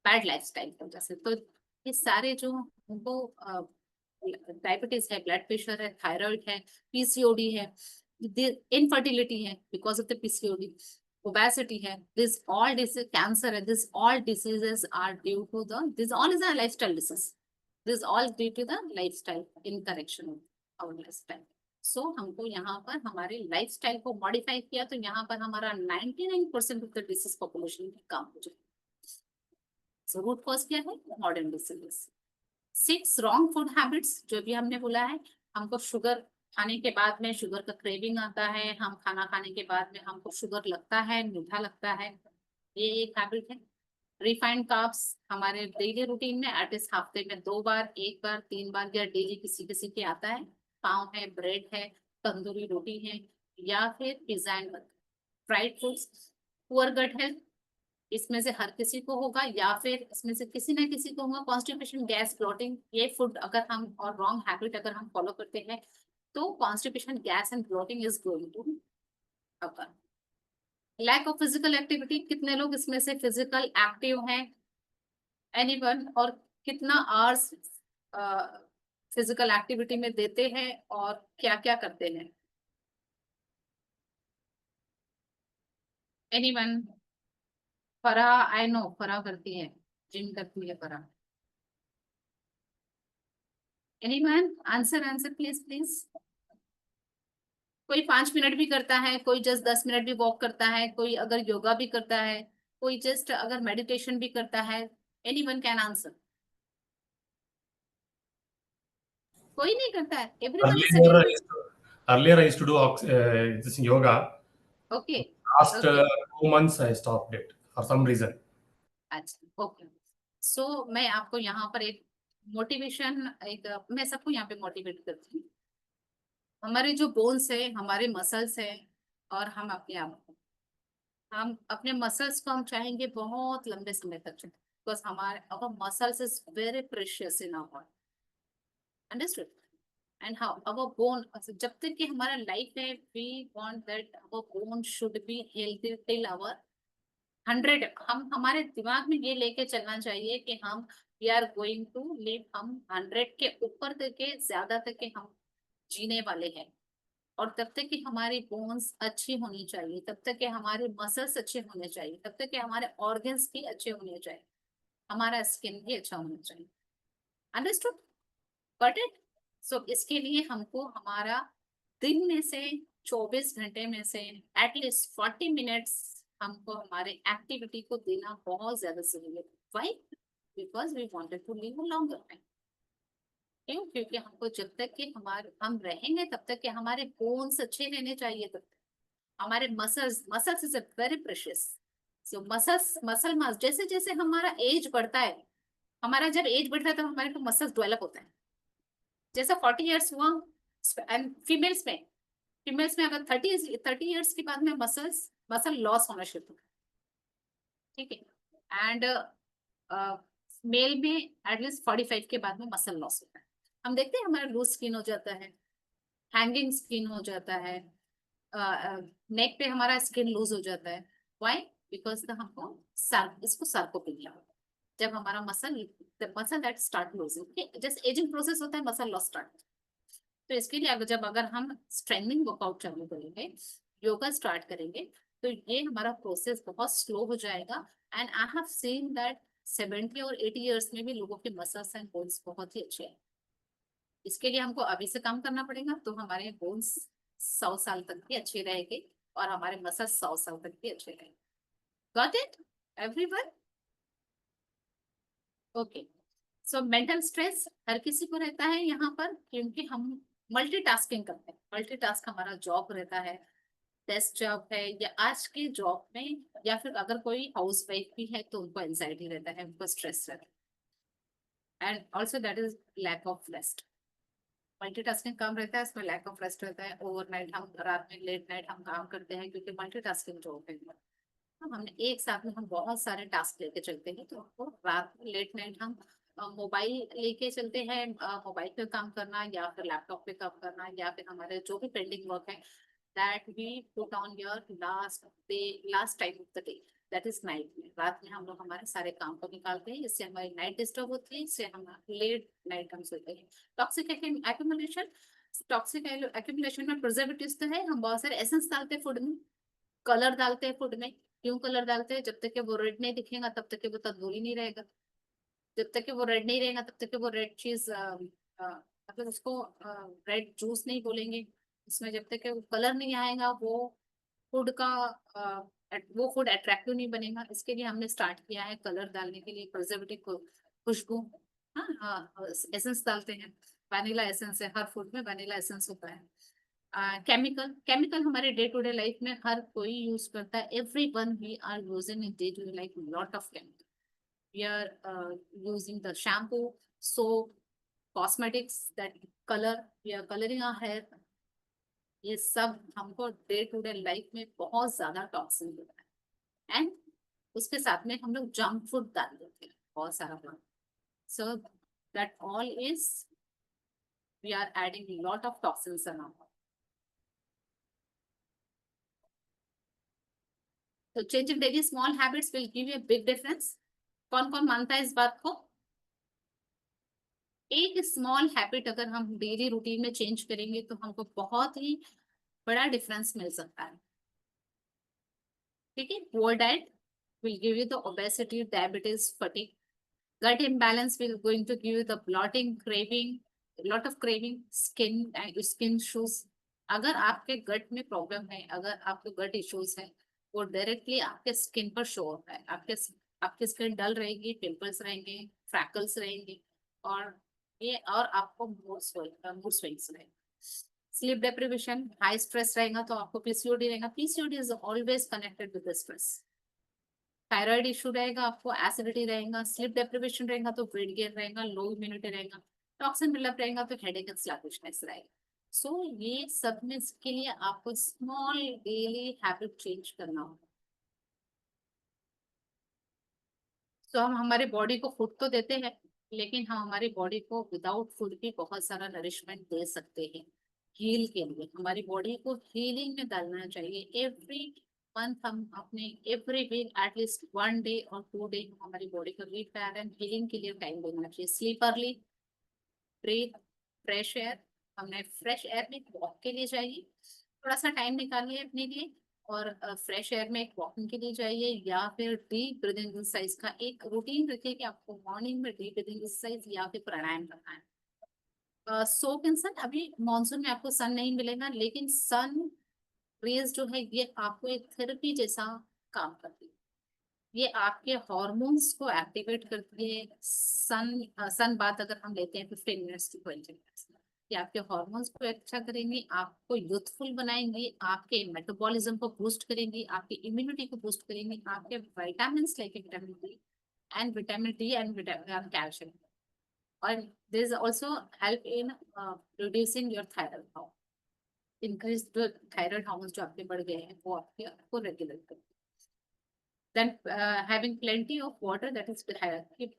बैड लाइफस्टाइल की वजह से। तो ये सारे जो हमको डायबिटीज है, ब्लड प्रेशर है, थायराइड है, पीसीओडी है, इनफर्टिलिटी है because of the PCOD, obesity है, this all disease, cancer है, this all diseases are due to the, this all is a lifestyle disease, this all due to the lifestyle incorrection of our lifestyle. So हमको यहाँ पर हमारे lifestyle को modify किया तो यहाँ पर हमारा 99% ऑफ द डिसीज पॉपुलेशन कम हो जाए। सो रूट कॉज क्या है? Modern diseases. 6 wrong food habits, जो भी हमने बोला है, हमको शुगर खाने के बाद में शुगर का क्रेविंग आता है, हम खाना खाने के बाद में हमको शुगर लगता है, मीठा लगता है, ये एक हैबिट है। रिफाइंड कार्ब्स हमारे डेली रूटीन में एटलीस्ट हफ्ते में 2 बार, 1 बार, 3 बार या डेली किसी किसी के आता है। पाव है, ब्रेड है, तंदूरी रोटी है, या फिर pizza and burger. Fried foods, poor gut health, इसमें से हर किसी को होगा या फिर इसमें से किसी ना किसी को होगा। कॉन्स्टिपेशन, गैस, ब्लोटिंग, ये फूड अगर हम और रॉन्ग हैबिट अगर हम फॉलो करते हैं तो constipation, gas and bloating is going to occur. Lack of physical activity, कितने लोग इसमें से फिजिकल एक्टिव हैं? एनीवन? और कितना आवर्स फिजिकल एक्टिविटी में देते हैं और क्या क्या करते हैं? Anyone? Farah, I know Farah करती है, जिम करती है Farah. Anyone? Answer, answer please please. कोई 5 मिनट भी करता है, कोई जस्ट 10 मिनट भी वॉक करता है, कोई अगर योगा भी करता है, कोई जस्ट अगर मेडिटेशन भी करता है। Anyone can answer? कोई नहीं करता है, everyone is Earlier, sitting. I used to, earlier I used to do this yoga. Okay, Last okay, 2 months I stopped it for some reason. अच्छा, ओके। सो मैं आपको यहाँ पर एक मोटिवेशन, एक मैं सबको यहाँ पे मोटिवेट करती हूँ। हमारे जो बोन्स है, हमारे मसल्स है, और हम अपने आप को, हम अपने मसल्स को हम चाहेंगे बहुत लंबे समय तक चले, बिकॉज हमारे our muscles is very precious in our body, understood? And how our bone, जब तक कि हमारा लाइफ है, we want that our bone should be healthy till our 100। हम हमारे दिमाग में ये लेके चलना चाहिए कि हम we are going to live, हम 100 के ऊपर तक के, ज्यादा तक के हम जीने वाले हैं। और तब तक कि हमारी बोन्स अच्छी होनी चाहिए, तब तक कि हमारे मसल्स अच्छे होने चाहिए, तब तक कि हमारे ऑर्गन्स भी अच्छे होने चाहिए, हमारा स्किन भी अच्छा होना चाहिए, अंडरस्टूड? बट इट, सो इसके लिए हमको हमारा दिन में से 24 घंटे में से एटलीस्ट 40 मिनट्स हमको हमारे एक्टिविटी को देना बहुत ज्यादा जरूरी है। Why? Because we wanted to live longer time. क्यों? क्योंकि हमको जब तक कि हमारे हम रहेंगे तब तक कि हमारे बोन्स अच्छे रहने चाहिए, तब तक हमारे muscles, muscles is very precious. So muscles, muscle mass, जैसे जैसे हमारा एज बढ़ता है, हमारा जब एज बढ़ता है तो हमारे को मसल्स डेवलप होता है। जैसा 40 ईयर्स हुआ, एंड फीमेल्स में अगर 30 ईयर्स के बाद में मसल लॉस होना शुरू होता है, ठीक है? एंड मेल में एटलीस्ट 45 के बाद में मसल लॉस होता है। हम देखते हैं हमारा लूज स्किन हो जाता है, हैंगिंग स्किन हो जाता है, नेक पे हमारा स्किन लूज हो जाता है। व्हाई? बिकॉज हमको इसको सार्कोपेनिया होता है। जब हमारा मसल दैट स्टार्ट लूजिंग, जैसे एजिंग प्रोसेस होता है, मसल लॉस स्टार्ट। तो इसके लिए अगर हम स्ट्रेंथनिंग वर्कआउट चालू करेंगे, योगा स्टार्ट करेंगे, तो ये हमारा प्रोसेस बहुत स्लो हो जाएगा। And I have seen that 70 और 80 ईयर्स में भी लोगों के मसल्स एंड बोन्स बहुत ही अच्छे हैं। इसके लिए हमको अभी से काम करना पड़ेगा, तो हमारे बोन्स 100 साल तक भी अच्छे रहेंगे और हमारे मसल्स 100 साल तक भी अच्छे रहेंगे। Got it everyone? Okay. So mental stress हर किसी को रहता है यहाँ पर, क्योंकि हम मल्टीटास्किंग करते हैं। मल्टीटास्क हमारा जॉब रहता है, डेस्क जॉब है, या आज के जॉब में, या फिर अगर कोई हाउस वाइफ भी है तो उनको एंजाइटी रहता है, उनको स्ट्रेस रहता है। And also that is lack of rest. Multitasking काम रहता है, इसमें लैक ऑफ रेस्ट रहता है। ओवरनाइट हम, रात में लेट नाइट हम काम करते हैं, क्योंकि मल्टीटास्किंग जॉब है। तो हमने एक साथ में हम बहुत सारे टास्क लेके चलते हैं, तो हमको रात में लेट नाइट हम मोबाइल लेके चलते हैं, मोबाइल पे काम करना, या फिर लैपटॉप पे काम करना, या फिर हमारे जो भी पेंडिंग वर्क है, that we put on your last time of the day, that is night में। रात में हम लोग हमारे सारे काम को निकालते हैं, इससे हमारी नाइट डिस्टर्ब होती है, इससे हम लेट नाइट हम सोते हैं। टॉक्सिक एक्यूमुलेशन, टॉक्सिक एक्यूमुलेशन में प्रिजर्वेटिव्स तो है, हम बहुत सारे एसेंस डालते हैं फूड में, कलर डालते हैं फूड में। क्यों कलर डालते हैं? जब तक कि वो रेड नहीं दिखेगा तब तक कि वो तंदूरी नहीं रहेगा। जब तक कि वो रेड नहीं रहेगा तब तक कि वो रेड चीज, मतलब उसको रेड जूस नहीं बोलेंगे। उसमें जब तक कि वो कलर नहीं आएगा, वो फूड का वो फूड अट्रैक्टिव नहीं बनेगा। इसके लिए हमने स्टार्ट किया है कलर डालने के लिए, प्रिजर्वेटिव, खुशबू। हाँ हाँ, एसेंस डालते हैं, वनीला एसेंस है, हर फूड में वनीला एसेंस होता है। केमिकल हमारे डे टू डे लाइफ में हर कोई यूज करता है, everyone we are using in day to day life lot of chemical. We are using the shampoo, soap, cosmetics, that colour, we are colouring our hair. ये सब हमको day to day life में बहुत ज्यादा toxin देता है। And उसके साथ में हम लोग जंक फूड डाल देते हैं बहुत सारा। So that all is, we are adding lot of toxins in our. तो changing daily small habits will give you a big difference. कौन कौन मानता है इस बात को? एक स्मॉल हैबिट अगर हम डेली रूटीन में चेंज करेंगे तो हमको बहुत ही बड़ा डिफरेंस मिल सकता है। ठीक है, poor diet will give you the obesity, diabetes, fatigue. Gut imbalance will going to give you the bloating, craving, lot of craving, skin issues. अगर आपके गट में प्रॉब्लम है, अगर आपको गट इश्यूज है, वो डायरेक्टली आपके स्किन पर शो होता है। आपकी स्किन डल रहेगी, पिंपल्स रहेंगे, फ्रैकल्स रहेंगे, और आपको मूड स्विंग्स रहेंगे। स्लीप डेप्रिवेशन, हाई स्ट्रेस रहेगा तो आपको पीसीओडी रहेगा। PCOD is always connected with stress. Thyroid issue रहेगा, आपको एसिडिटी रहेगा, स्लीप डेप्रिवेशन रहेगा तो वेट गेन रहेगा, लो इम्यूनिटी रहेगा, टॉक्सिन बिल्डअप रहेगा तो हेडेक एंड स्लैगिशनेस रहेगा। सो ये सब में के लिए आपको स्मॉल डेली हैबिट चेंज करना होगा। तो हम हमारे बॉडी को फूड तो देते हैं, लेकिन हम हमारी बॉडी को विदाउट फूड भी बहुत सारा नरिशमेंट दे सकते हैं। हील के लिए हमारी बॉडी को हीलिंग में डालना चाहिए। एवरी मंथ हम अपने, एवरी वीक एटलीस्ट 1 डे और 2 डे हमारी बॉडी को रिपेयर एंड हीलिंग के लिए टाइम देना चाहिए। Sleep early, breathe fresh air, हमने फ्रेश एयर में वॉक के लिए चाहिए, थोड़ा सा टाइम निकालिए अपने लिए, और फ्रेश एयर में एक वॉकिंग के लिए चाहिए, या फिर डीप ब्रीदिंग एक्सरसाइज का एक रूटीन रखिए कि आपको मॉर्निंग में डीप ब्रीदिंग एक्सरसाइज या फिर प्राणायाम करना है। सोक इन सन, अभी मॉनसून में आपको सन नहीं मिलेगा, लेकिन सन रेज जो है ये आपको एक थेरेपी जैसा काम करती है। ये आपके हॉर्मोन्स को एक्टिवेट करती है। सन बात अगर हम लेते हैं 15 मिनट्स टू 20 मिनट्स, ये आपके हॉर्मोन्स को अच्छा करेंगे, आपको यूथफुल बनाएंगे, आपके मेटाबॉलिज्म को बूस्ट करेंगे, आपकी इम्यूनिटी को बूस्ट करेंगे, आपके vitamin like vitamin D and calcium, और this is also help in reducing your thyroid hormone. Increase thyroid hormones जो आपके बढ़ गए हैं वो आपको रेगुलेट करेंगे। Then having plenty of water, that is keep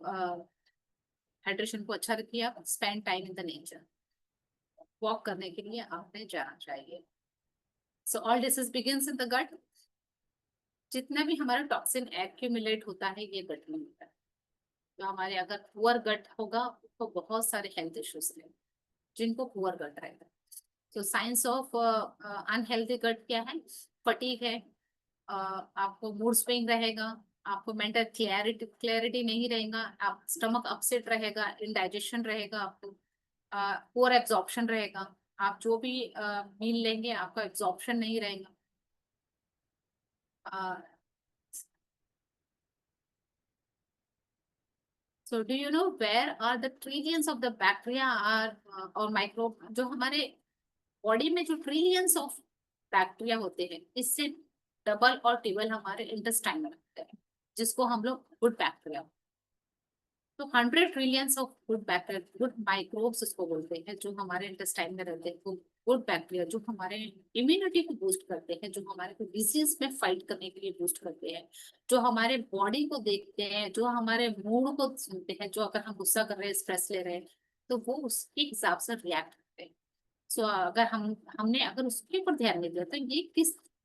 hydration को अच्छा रखिए। आप spend time in the nature, walk करने के लिए आपने जाना चाहिए। So all disease begins in the gut. जितना भी हमारा टॉक्सिन एक्यूमुलेट होता है ये गट में होता है। तो हमारे अगर पुअर गट होगा तो बहुत सारे हेल्थ इश्यूज हैं जिनको पुअर गट रहेगा। तो साइंस ऑफ अनहेल्दी गट क्या है? फटीग है, आपको मूड स्विंग रहेगा, आपको मेंटल क्लैरिटी नहीं रहेगा, आप स्टमक अपसेट रहेगा, इंडाइजेशन रहेगा, आपको पुअर एब्जॉर्प्शन रहेगा, आप जो भी मील लेंगे आपका एब्जॉर्प्शन नहीं रहेगा। So do you know where are the trillions of the bacteria are और microbe जो हमारे बॉडी में जो ट्रिलियंस ऑफ बैक्टीरिया होते हैं इससे डबल और ट्रिपल हमारे इंटेस्टाइन में रहते हैं जिसको हम लोग गुड बैक्टीरिया। तो 100 trillions of good bacteria, good microbes उसको बोलते हैं, जो हमारे इंटेस्टाइन में रहते हैं। गुड बैक्टीरिया जो हमारे इम्यूनिटी को बूस्ट करते हैं, जो हमारे को डिजीज में फाइट करने के लिए बूस्ट करते हैं, जो हमारे बॉडी को देखते हैं, जो हमारे मूड को सुनते हैं, जो अगर हम गुस्सा कर रहे हैं, स्ट्रेस ले रहे हैं तो वो उसके हिसाब से रिएक्ट करते हैं। सो अगर हमने अगर उसके ऊपर ध्यान नहीं दिया तो ये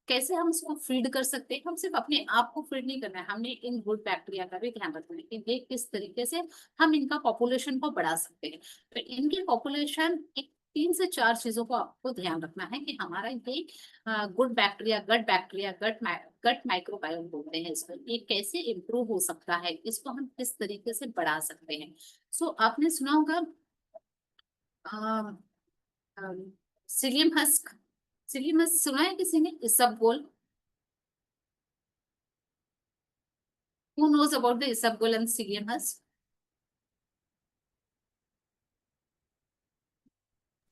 कैसे हम इसको फीड कर सकते हैं? हम सिर्फ अपने आप को फीड नहीं करना है, हमने इन गुड बैक्टीरिया का भी ध्यान रखना है कि ये किस तरीके से हम इनका पॉपुलेशन को बढ़ा सकते हैं। तो इनकी पॉपुलेशन एक 3 से 4 चीजों को आपको ध्यान रखना है कि हमारा ये गुड बैक्टीरिया गट माइक्रोबायोम बोलते हैं इसको, ये कैसे इम्प्रूव हो सकता है, इसको हम किस तरीके से बढ़ा सकते हैं। सो आपने सुना होगा सिलियम हस्क, सिलियम हस्क सुना है किसी ने? इसबगोल, who knows about the isabgol and psyllium husk?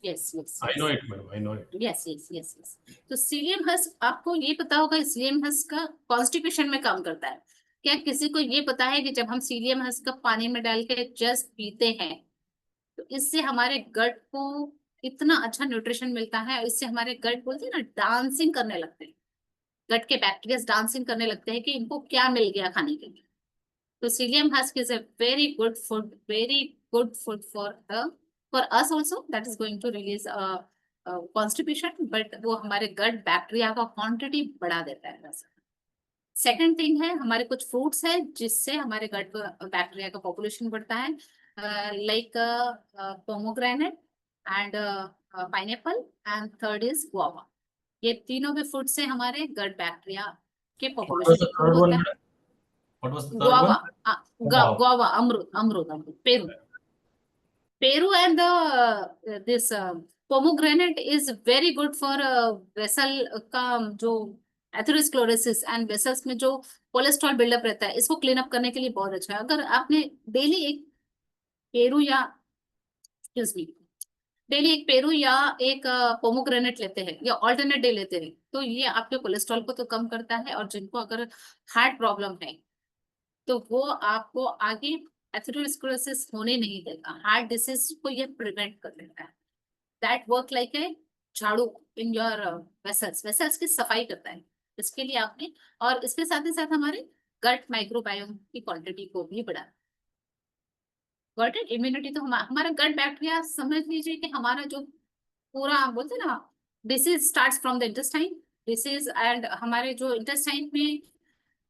Yes, yes, I know it, madam. I know it. yes. तो सीलियम हस्क, आपको ये पता होगा सीलियम हस्क का कॉन्स्टिपेशन में काम करता है। क्या किसी को ये पता है कि जब हम सीलियम हस्क का पानी में डाल के जस्ट पीते हैं तो इससे हमारे गट को इतना अच्छा न्यूट्रिशन मिलता है, इससे हमारे गट बोलते हैं ना डांसिंग करने लगते हैं, गट के बैक्टीरिया डांसिंग करने लगते हैं कि इनको क्या मिल गया खाने के लिए। तो psyllium husk is a very good food for us also, that is going to release constipation, but वो हमारे गट बैक्टीरिया का क्वांटिटी बढ़ा देता है। सेकंड थिंग है, हमारे कुछ फ्रूट्स है जिससे हमारे गट बैक्टीरिया का पॉपुलेशन बढ़ता है, like pomegranate and pineapple and third is guava. ये तीनों भी फ्रूट से हमारे गट बैक्टीरिया के What was population the improve third होता one, है। madam? What was the third Guava, one? Wow. guava, अमरूद, Peru and the this pomegranate is very good for vessel का जो एथेरोस्क्लेरोसिस एंड वेसल्स में जो cholesterol buildup रहता है इसको क्लीन अप करने के लिए बहुत अच्छा है। अगर आपने डेली एक पेरू या एक्सक्यूज मी डेली एक पेरू या एक पोमोग्रेनेट लेते हैं या ऑल्टरनेट डे लेते हैं तो ये आपके कोलेस्ट्रॉल को तो कम करता है, और जिनको अगर हार्ट प्रॉब्लम है तो वो आपको आगे एथेरोस्क्लेरोसिस होने नहीं देगा, हार्ट डिसीज को ये प्रिवेंट कर देता है। दैट वर्क लाइक ए झाड़ू इन योर वेसल्स की सफाई करता है इसके लिए आपने, और इसके साथ ही साथ हमारे गट माइक्रोबायोम की क्वांटिटी को भी बढ़ा। गट इम्यूनिटी तो हमारा गट बैक्टीरिया, समझ लीजिए कि हमारा जो पूरा बोलते ना disease starts from the intestine, disease and हमारे जो इंटेस्टाइन में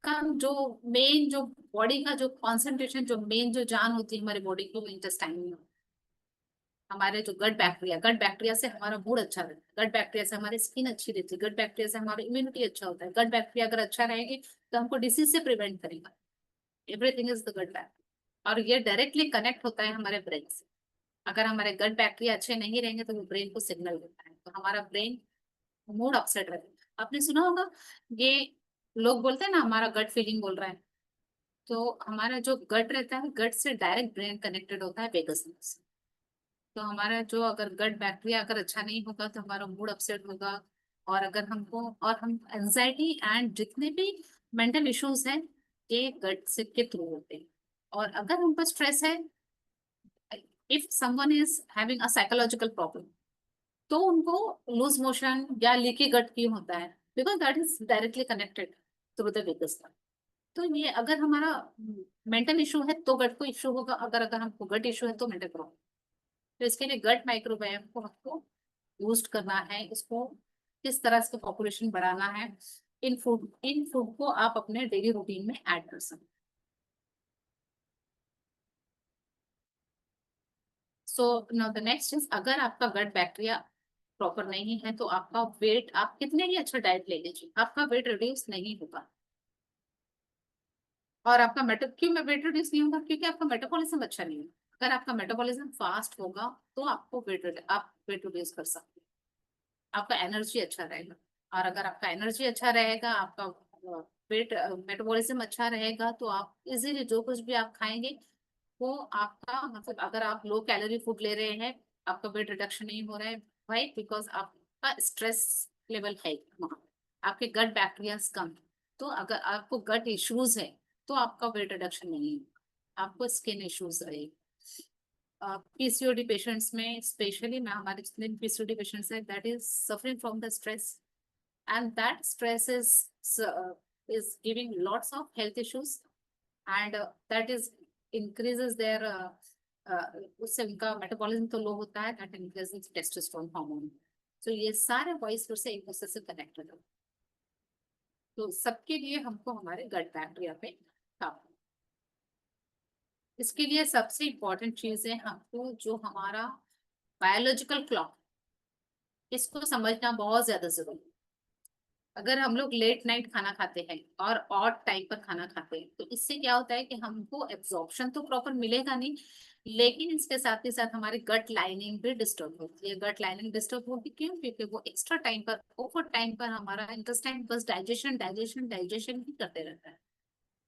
का जो मेन जो बॉडी का जो कॉन्सेंट्रेशन, जो मेन जो जान होती है हमारे बॉडी की वो इंटेस्टाइन में। हमारे जो गट बैक्टीरिया से हमारा मूड अच्छा रहता है, गट बैक्टीरिया से हमारी स्किन अच्छी रहती है, गट बैक्टीरिया से हमारा इम्यूनिटी अच्छा होता है। गट बैक्टीरिया अगर अच्छा रहेगी तो हमको डिसीज से प्रिवेंट करेगा। Everything is the gut bacteria, और ये डायरेक्टली कनेक्ट होता है हमारे ब्रेन से। अगर हमारे गट बैक्टीरिया अच्छे नहीं रहेंगे तो वो ब्रेन को सिग्नल देता है, तो हमारा ब्रेन मूड अपसेट रहेगा। आपने सुना होगा ये लोग बोलते हैं ना हमारा गट फीलिंग बोल रहा है, तो हमारा जो गट रहता है गट से डायरेक्ट ब्रेन कनेक्टेड होता है वेगस नर्व से। तो हमारा जो अगर गट बैक्टीरिया अगर अच्छा नहीं होगा तो हमारा मूड अपसेट होगा, और अगर हमको और हम एंजाइटी एंड जितने भी मेंटल इश्यूज हैं ये गट से के थ्रू होते हैं। और अगर हमको स्ट्रेस है, if someone is having a psychological problem तो उनको लूज मोशन या लीकी गट क्यों होता है? Because that is directly connected through the vagus nerve. तो ये अगर हमारा मेंटल इशू है तो गट को इशू होगा, अगर अगर हमको गट इशू है तो मेंटल प्रॉब्लम। तो इसके लिए गट माइक्रोबायोम को हमको बूस्ट करना है, इसको किस तरह से पॉपुलेशन बढ़ाना है, इन फूड को आप अपने डेली रूटीन में ऐड कर सकते हैं। So now the next is, अगर आपका गट बैक्टीरिया प्रॉपर नहीं है तो आपका वेट, आप कितने ही अच्छा डाइट ले लीजिए, आपका वेट रिड्यूस नहीं होगा। और आपका क्यों में वेट रिड्यूस नहीं होगा? क्योंकि आपका मेटाबॉलिज्म अच्छा नहीं है। अगर आपका मेटाबॉलिज्म फास्ट होगा तो आपको आप वेट रिड्यूस कर सकते हैं, आपका एनर्जी अच्छा रहेगा। और अगर आपका एनर्जी अच्छा रहेगा, आपका वेट मेटाबॉलिज्म अच्छा रहेगा, तो आप इजीली जो कुछ भी आप खाएंगे वो आपका, मतलब अगर आप लो कैलोरी फूड ले रहे हैं, आपका वेट रिडक्शन नहीं हो रहा है। वाई? बिकॉज आपका स्ट्रेस लेवल है वहाँ, आपके गट बैक्टीरिया कम है। तो अगर आपको गट इश्यूज है तो आपका वेट रिडक्शन नहीं है, आपको स्किन इश्यूज रहेगी। पीसीओडी पेशेंट्स में स्पेशली, मैं हमारे जितने पीसीओडी पेशेंट्स हैं, that is suffering from the stress, and that stress is giving lots of health issues, and that is increases their उससे उनका मेटाबॉलिज्म तो लो होता है, that increases testosterone hormone। तो ये सारे वॉइस से एक दूसरे से कनेक्टेड है। तो सबके लिए हमको हमारे गट बैक्टीरिया पे काम, इसके लिए सबसे इम्पोर्टेंट चीज है हमको जो हमारा बायोलॉजिकल क्लॉक, इसको समझना बहुत ज्यादा जरूरी है। अगर हम लोग लेट नाइट खाना खाते हैं और ऑड टाइम पर खाना खाते हैं, तो इससे क्या होता है कि हमको एब्जॉर्प्शन तो प्रॉपर मिलेगा नहीं, लेकिन इसके साथ ही साथ हमारी गट लाइनिंग भी डिस्टर्ब होती है। गट लाइनिंग डिस्टर्ब होगी क्यों? क्योंकि वो एक्स्ट्रा टाइम पर, ओवर टाइम पर हमारा इंटेस्टाइन बस डाइजेशन डाइजेशन डाइजेशन ही करते रहता है।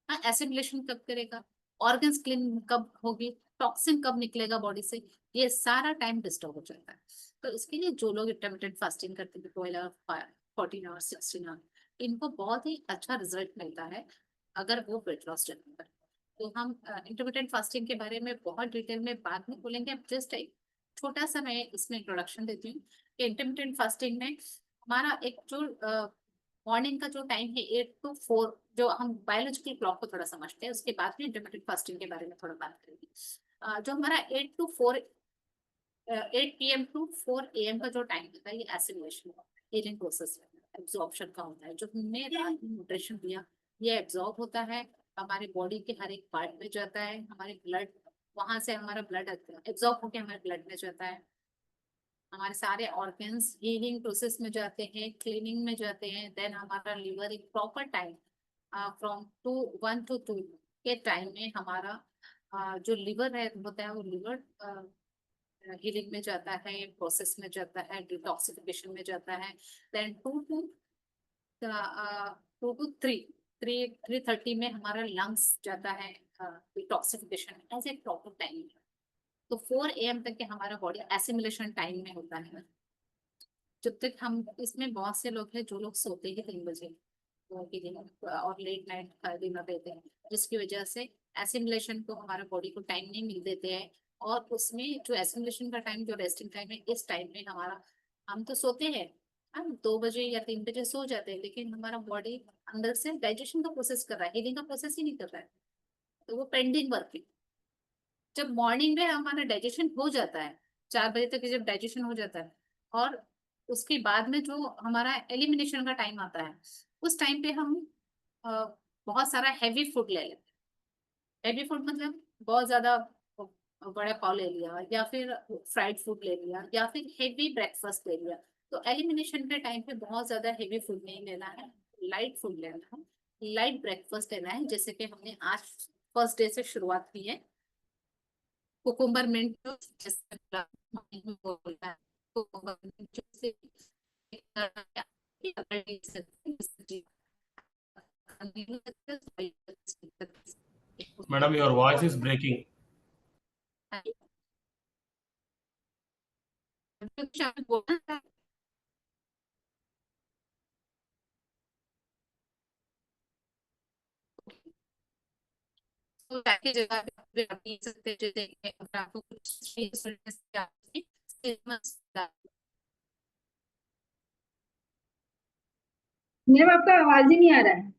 हाँ, एसिमिलेशन कब करेगा, ऑर्गन्स क्लीन कब होगी, टॉक्सिन कब निकलेगा बॉडी से, ये सारा टाइम डिस्टर्ब हो जाता है। तो इसके लिए जो लोग इंटरमिटेंट फास्टिंग करते हैं, 12 आवर 14 आवर 16 आवर, इनको बहुत ही अच्छा रिजल्ट मिलता है अगर वो वेट लॉस जर्नी पर। तो हम इंटरमिटेंट फास्टिंग के बारे में बहुत डिटेल में बाद में बोलेंगे। अब जस्ट एक छोटा सा मैं इसमें इंट्रोडक्शन देती हूँ कि इंटरमिटेंट फास्टिंग में हमारा एक जो मॉर्निंग का जो टाइम है 8 to 4, जो हम बायोलॉजिकल क्लॉक को थोड़ा समझते हैं, उसके बाद में इंटरमिटेंट फास्टिंग के बारे में थोड़ा बात करेंगे। जो हमारा 8 PM to 4 AM का जो टाइम होता है, ये एसिमिलेशन हीलिंग प्रोसेस एब्जॉर्प्शन का होता है। जो हमने रात में न्यूट्रिशन दिया, ये एब्जॉर्ब होता है, हमारे बॉडी के हर एक पार्ट में जाता है, हमारे ब्लड, वहां से हमारा ब्लड एब्जॉर्ब होकर हमारे ब्लड में जाता है, हमारे सारे ऑर्गन्स हीलिंग प्रोसेस में जाते हैं, क्लीनिंग में जाते हैं। देन हमारा लिवर एक प्रॉपर टाइम फ्रॉम 1 to 2 के टाइम में हमारा जो लिवर है होता है, वो लिवर हीलिंग में जाता है, प्रोसेस में जाता है, डिटॉक्सिफिकेशन में जाता है। देन 2 to 3 3:30 में हमारा लंग्स जाता है डिटॉक्सिफिकेशन, ऐसे एक प्रॉपर टाइम। तो 4 AM तक के हमारा बॉडी एसिमिलेशन टाइम में होता है। जब तक हम, इसमें बहुत से लोग हैं जो लोग सोते ही 3 बजे और लेट नाइट डिनर लेते हैं, जिसकी वजह से एसिमिलेशन को, हमारा बॉडी को टाइम नहीं मिल देते हैं। और उसमें जो एसिमिलेशन का टाइम, जो रेस्टिंग टाइम है, इस टाइम में हमारा, हम तो सोते हैं, हम 2 बजे या 3 बजे सो जाते हैं, लेकिन हमारा बॉडी अंदर से डाइजेशन का प्रोसेस कर रहा है, हीलिंग का प्रोसेस ही नहीं कर रहा है, तो वो पेंडिंग वर्क है। जब मॉर्निंग में हमारा डाइजेशन हो जाता है, 4 बजे तक जब डाइजेशन हो जाता है, और उसके बाद में जो हमारा एलिमिनेशन का टाइम आता है, उस टाइम पे हम अ, बहुत सारा हैवी फूड ले लेते हैं। हैवी फूड मतलब बहुत ज्यादा बड़ा पाव ले लिया, या फिर फ्राइड फूड ले लिया, या फिर हैवी ब्रेकफास्ट ले लिया। तो एलिमिनेशन के टाइम पे बहुत ज्यादा हैवी फूड नहीं लेना है, लाइट फूड लेना है, लाइट ब्रेकफास्ट लेना है। जैसे कि हमने आज फर्स्ट डे से शुरुआत की है, कुकुम्बर मिंट जूस, जैसे बोलता है, कुकुम्बर मिंट जूस से Madam, your voice is breaking. तो ताकि जगह पे आप पी सकते हैं, जैसे अगर आपको कुछ मैम आपका आवाज ही नहीं आ रहा है।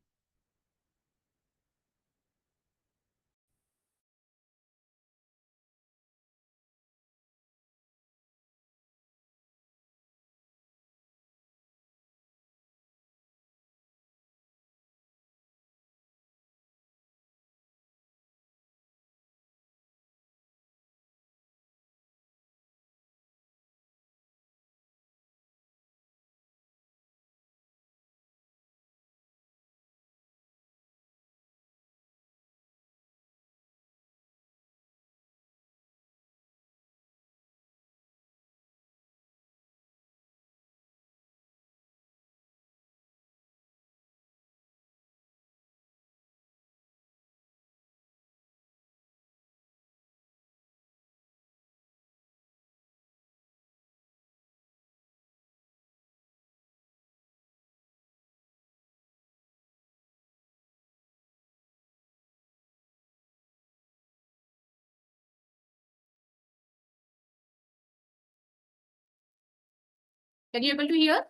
Can you able to hear?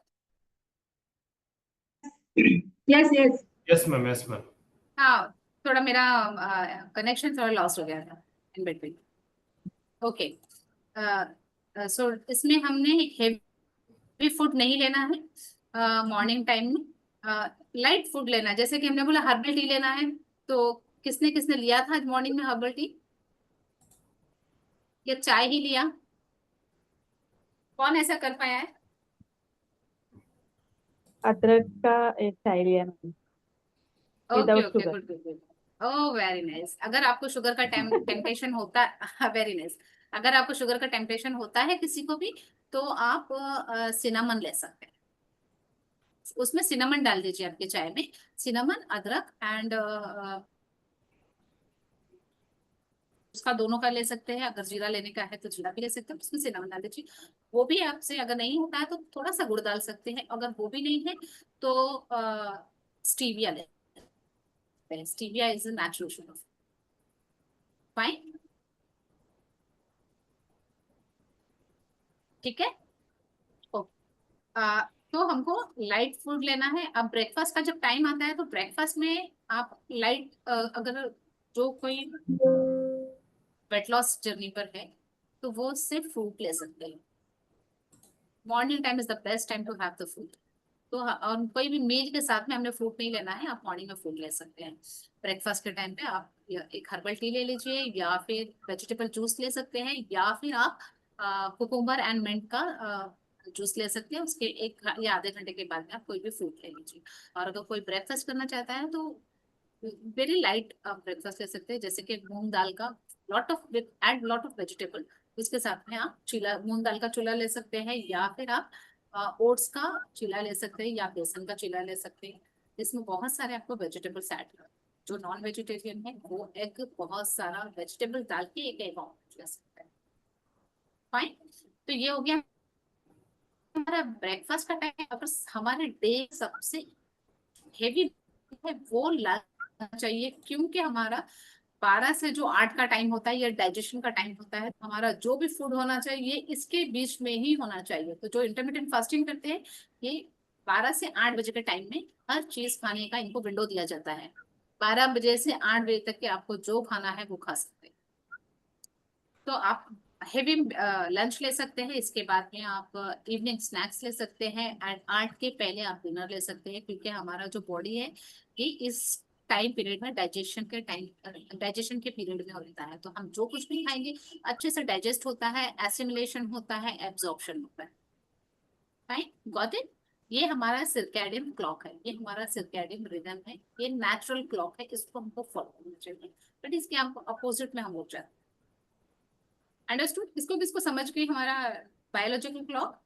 Yes, yes. Yes, ma'am. Yes, ma'am. हाँ, थोड़ा मेरा कनेक्शन थोड़ा लॉस हो गया था इन बिटवीन. ओके, सो इसमें हमने हेवी फूड नहीं लेना है मॉर्निंग टाइम में. लाइट फूड लेना है, जैसे कि हमने बोला हर्बल टी लेना है. तो किसने किसने लिया था मॉर्निंग में हर्बल टी या चाय ही लिया? कौन ऐसा कर पाया है? अदरक का एक चाय लिया मैंने okay without okay, sugar. Good good good. Oh very nice. अगर आपको शुगर का टेम्पटेशन होता है, वेरी नाइस. अगर आपको शुगर का टेम्पटेशन होता है किसी को भी, तो आप सिनामन ले सकते हैं. उसमें सिनामन डाल दीजिए आपके चाय में. सिनामन, अदरक एंड उसका दोनों का ले सकते हैं. अगर जीरा लेने का है तो जीरा भी ले सकते हैं, उसमें सिनामन डाल दीजिए. वो भी आपसे अगर नहीं होता है तो थोड़ा सा गुड़ डाल सकते हैं. अगर वो भी नहीं है तो स्टीविया ले. Stevia is a natural sugar. Fine. ठीक है. तो हमको लाइट फूड लेना है. अब ब्रेकफास्ट का जब टाइम आता है तो ब्रेकफास्ट में आप लाइट, अगर जो कोई वेट लॉस जर्नी पर है तो वो सिर्फ फ्रूट ले सकते हैं. Morning time is the best time to have the fruit. तो और कोई भी मील के साथ में हमने फ्रूट नहीं लेना है. आप मॉर्निंग में फ्रूट ले सकते हैं. ब्रेकफास्ट के टाइम पे आप एक हर्बल टी ले लीजिए, या फिर वेजिटेबल जूस ले सकते हैं, या फिर आप कुकुम्बर एंड मिंट का जूस ले सकते हैं. उसके एक या आधे घंटे के बाद में आप कोई भी फ्रूट ले लीजिए. और अगर कोई ब्रेकफास्ट करना चाहता है तो वेरी लाइट आप ब्रेकफास्ट ले सकते हैं, जैसे कि मूंग दाल का एड लॉट ऑफ वेजिटेबल. उसके साथ में आप चीला, मूंग दाल का चूल्हा ले सकते हैं, या फिर आप ओट्स का चीला ले सकते हैं, या बेसन का चीला ले सकते हैं. इसमें बहुत सारे आपको वेजिटेबल्स ऐड कर. जो नॉन वेजिटेरियन है वो एग बहुत सारा वेजिटेबल डाल के एक एग ऑमलेट ले सकते हैं. फाइन. तो ये हो गया हमारा ब्रेकफास्ट का टाइम. अगर हमारे डे सबसे हेवी है वो लाना चाहिए, क्योंकि हमारा 12 से जो 8 का टाइम होता है ये डाइजेशन का टाइम होता है. हमारा जो भी फूड होना चाहिए इसके बीच में ही होना चाहिए. तो जो इंटरमिटेंट फास्टिंग करते हैं ये 12 से 8 बजे के टाइम में हर चीज खाने का इनको विंडो दिया जाता है. 12 बजे से 8 बजे तक के आपको जो खाना है वो खा सकते हैं. तो आप हेवी लंच ले सकते हैं. इसके बाद में आप इवनिंग स्नैक्स ले सकते हैं. एंड 8 के पहले आप डिनर ले सकते हैं, क्योंकि हमारा जो बॉडी है ये इस टाइम पीरियड में डाइजेशन के पीरियड में होता है. तो हम जो कुछ भी खाएंगे अच्छे से डाइजेस्ट होता है, एसिमिलेशन होता है, एब्जॉर्प्शन होता है. Right, got it. ये हमारा सर्कैडियन क्लॉक है, ये हमारा सर्कैडियन रिदम है, ये नेचुरल क्लॉक है. इसको हमको फॉलो करना चाहिए. बट इसके अपोजिट में हम लोग जाते हैं. अंडरस्टूड. इसको किसको समझ गई हमारा biological clock?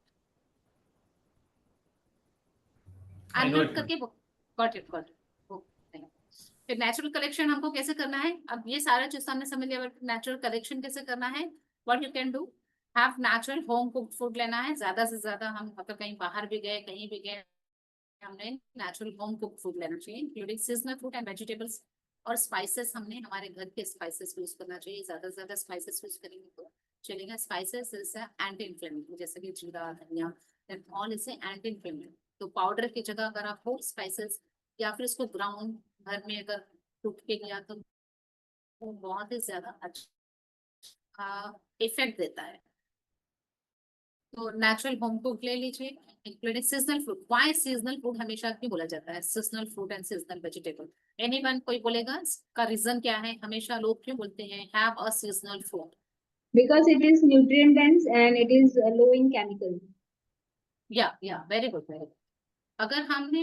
I know unmute it. करके गॉट इट गॉट इट. फिर नेचुरल कलेक्शन हमको कैसे करना है? अब ये सारा चीज हमने समझ लिया. नेचुरल कलेक्शन कैसे करना है? What you can do, have natural home cooked food लेना है. ज्यादा से ज्यादा हम अगर कहीं बाहर भी गए, कहीं भी गए, हमने नेचुरल होम कुक्ड फूड लेना चाहिए, including seasonal fruit and vegetables. और स्पाइसेस हमने हमारे घर के स्पाइसेस यूज करना चाहिए. ज्यादा से ज्यादा स्पाइसेस यूज करेंगे तो चलेगा. स्पाइसेस इज एंटी इन्फ्लेमेटरी, जैसे कि जीरा, धनिया, ऑल इज एंटी इन्फ्लेमेटरी. तो पाउडर की जगह अगर आप होल स्पाइसेस या फिर इसको ग्राउंड घर में अगर कूट के लिया तो वो बहुत ही ज्यादा अच्छा इफेक्ट देता है. तो नेचुरल होम कुक ले लीजिए, including seasonal food. Why seasonal food हमेशा क्यों बोला जाता है? Seasonal food and seasonal vegetable. Anyone कोई बोलेगा इसका रीजन क्या है? हमेशा लोग क्यों बोलते हैं have a seasonal food? Because it is nutrient dense and it is low in chemical. या वेरी गुड, वेरी गुड. अगर हमने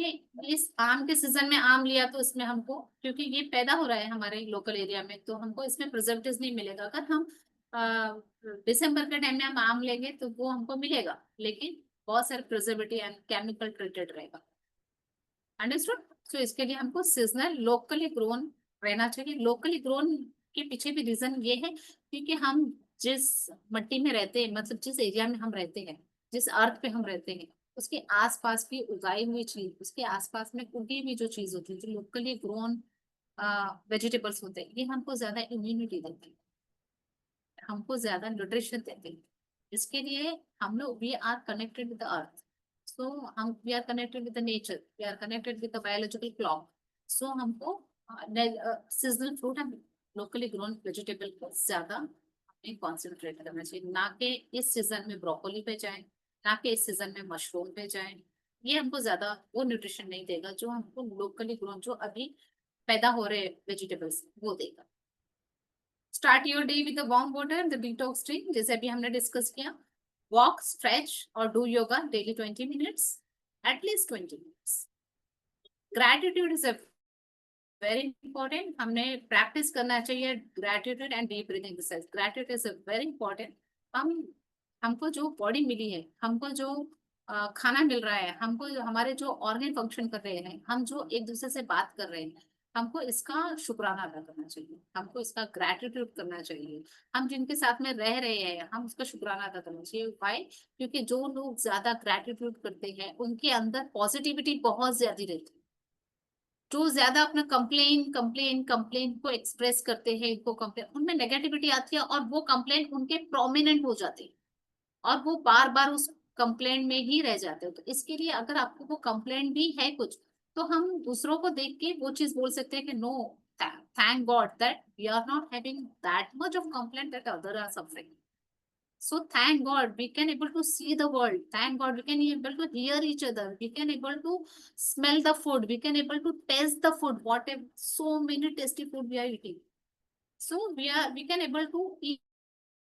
इस आम के सीजन में आम लिया तो इसमें हमको, क्योंकि ये पैदा हो रहा है हमारे लोकल एरिया में, तो हमको इसमें प्रिजर्वेटिव्स नहीं मिलेगा. अगर हम दिसंबर के टाइम में हम आम लेंगे तो वो हमको मिलेगा, लेकिन बहुत सारे प्रिजर्वेटिव एंड केमिकल ट्रीटेड रहेगा. अंडरस्टूड. सो इसके लिए हमको सीजनल लोकली ग्रोन रहना चाहिए. लोकली ग्रोन के पीछे भी रीजन ये है क्योंकि हम जिस मिट्टी में रहते हैं, मतलब जिस एरिया में हम रहते हैं, जिस अर्थ पे हम रहते हैं, उसके आसपास की उगाई हुई चीज, उसके आसपास में उगी हुई जो चीज होती है, जो लोकली ग्रोन वेजिटेबल्स होते हैं, ये हमको ज्यादा इम्यूनिटी देते हैं, हमको ज्यादा न्यूट्रिशन देते हैं. इसके लिए हम लोग we are connected with the earth. So we are connected with the nature, we are connected with the biological clock. So हमको seasonal fruit and locally grown vegetable को ज्यादा हमें concentrate करना चाहिए, ना कि इस सीजन में ब्रोकोली पे जाए, ना कि इस सीजन में मशरूम पे जाए. ये हमको ज्यादा वो न्यूट्रिशन नहीं देगा जो हमको लोकली ग्रोन जो अभी पैदा हो रहे वेजिटेबल्स वो देगा. Start your day with warm water, the detox drink, जैसे अभी हमने डिस्कस किया. वॉक, स्ट्रेच और do yoga daily 20 minutes, at least 20 minutes. Gratitude is a very important, हमने प्रैक्टिस करना चाहिए gratitude and deep breathing exercise. Gratitude is a very important. हमको जो बॉडी मिली है, हमको जो खाना मिल रहा है, हमको हमारे जो ऑर्गन फंक्शन कर रहे हैं, हम जो एक दूसरे से बात कर रहे हैं, हमको इसका शुक्राना अदा करना चाहिए, हमको इसका ग्रैटिट्यूड करना चाहिए. हम जिनके साथ में रह रहे हैं हम उसका शुक्राना अदा करना चाहिए. व्हाई? क्योंकि जो लोग ज्यादा ग्रैटिट्यूड करते हैं उनके अंदर पॉजिटिविटी बहुत ज्यादा रहती है. जो ज्यादा अपना कंप्लेन को एक्सप्रेस करते हैं, इनको कंप्लेन उनमें नेगेटिविटी आती है और वो कंप्लेन उनके प्रोमिनेंट हो जाते हैं और वो बार बार उस कंप्लेंट में ही रह जाते हो. तो इसके लिए अगर आपको वो कंप्लेंट भी है कुछ, तो हम दूसरों को देख के वो चीज बोल सकते हैं कि no, thank God that we are not having that much of complaint that other are suffering. So thank God we can able to see the world. Thank God we can able to hear each other. We can able to smell the food. We can able to taste the food. Whatever, so many tasty food we are eating. So we can able to eat.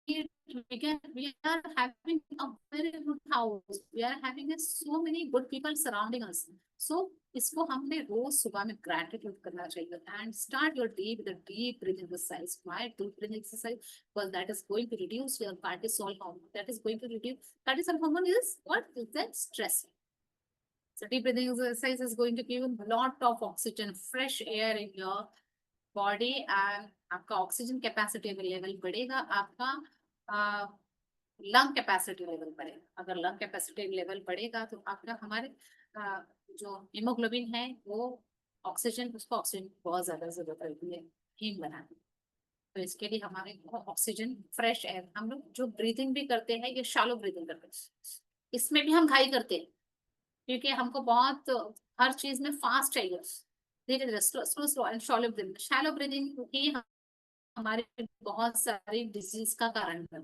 We are having a very good house. We are having so many good people surrounding us. So इसको हमने रोज सुबह में gratitude करना चाहिए. And start your day with a deep breathing exercise. Why deep breathing exercise? Because that is going to reduce your cortisol hormone. That is going to reduce cortisol hormone is what? Is that stress. So deep breathing exercise is going to give you a lot of oxygen, fresh air in your body, and आपका oxygen capacity level बढ़ेगा, आपका lung capacity level बढ़ेगा. अगर lung capacity level बढ़ेगा तो आपका हमारे जो हीमोग्लोबिन है वो ऑक्सीजन, उसको ऑक्सीजन बहुत ज्यादा जरूरत रहती है हीम बनाने. तो इसके लिए हमारे ऑक्सीजन, फ्रेश एयर, हम लोग जो ब्रीदिंग भी करते हैं ये शैलो ब्रीदिंग करते हैं. इसमें भी हम घाई करते हैं क्योंकि हमको बहुत हर चीज में फास्ट चाहिए. धीरे धीरे slow and shallow breathing. Shallow breathing ही हमारे बहुत सारी डिजीज का कारण है.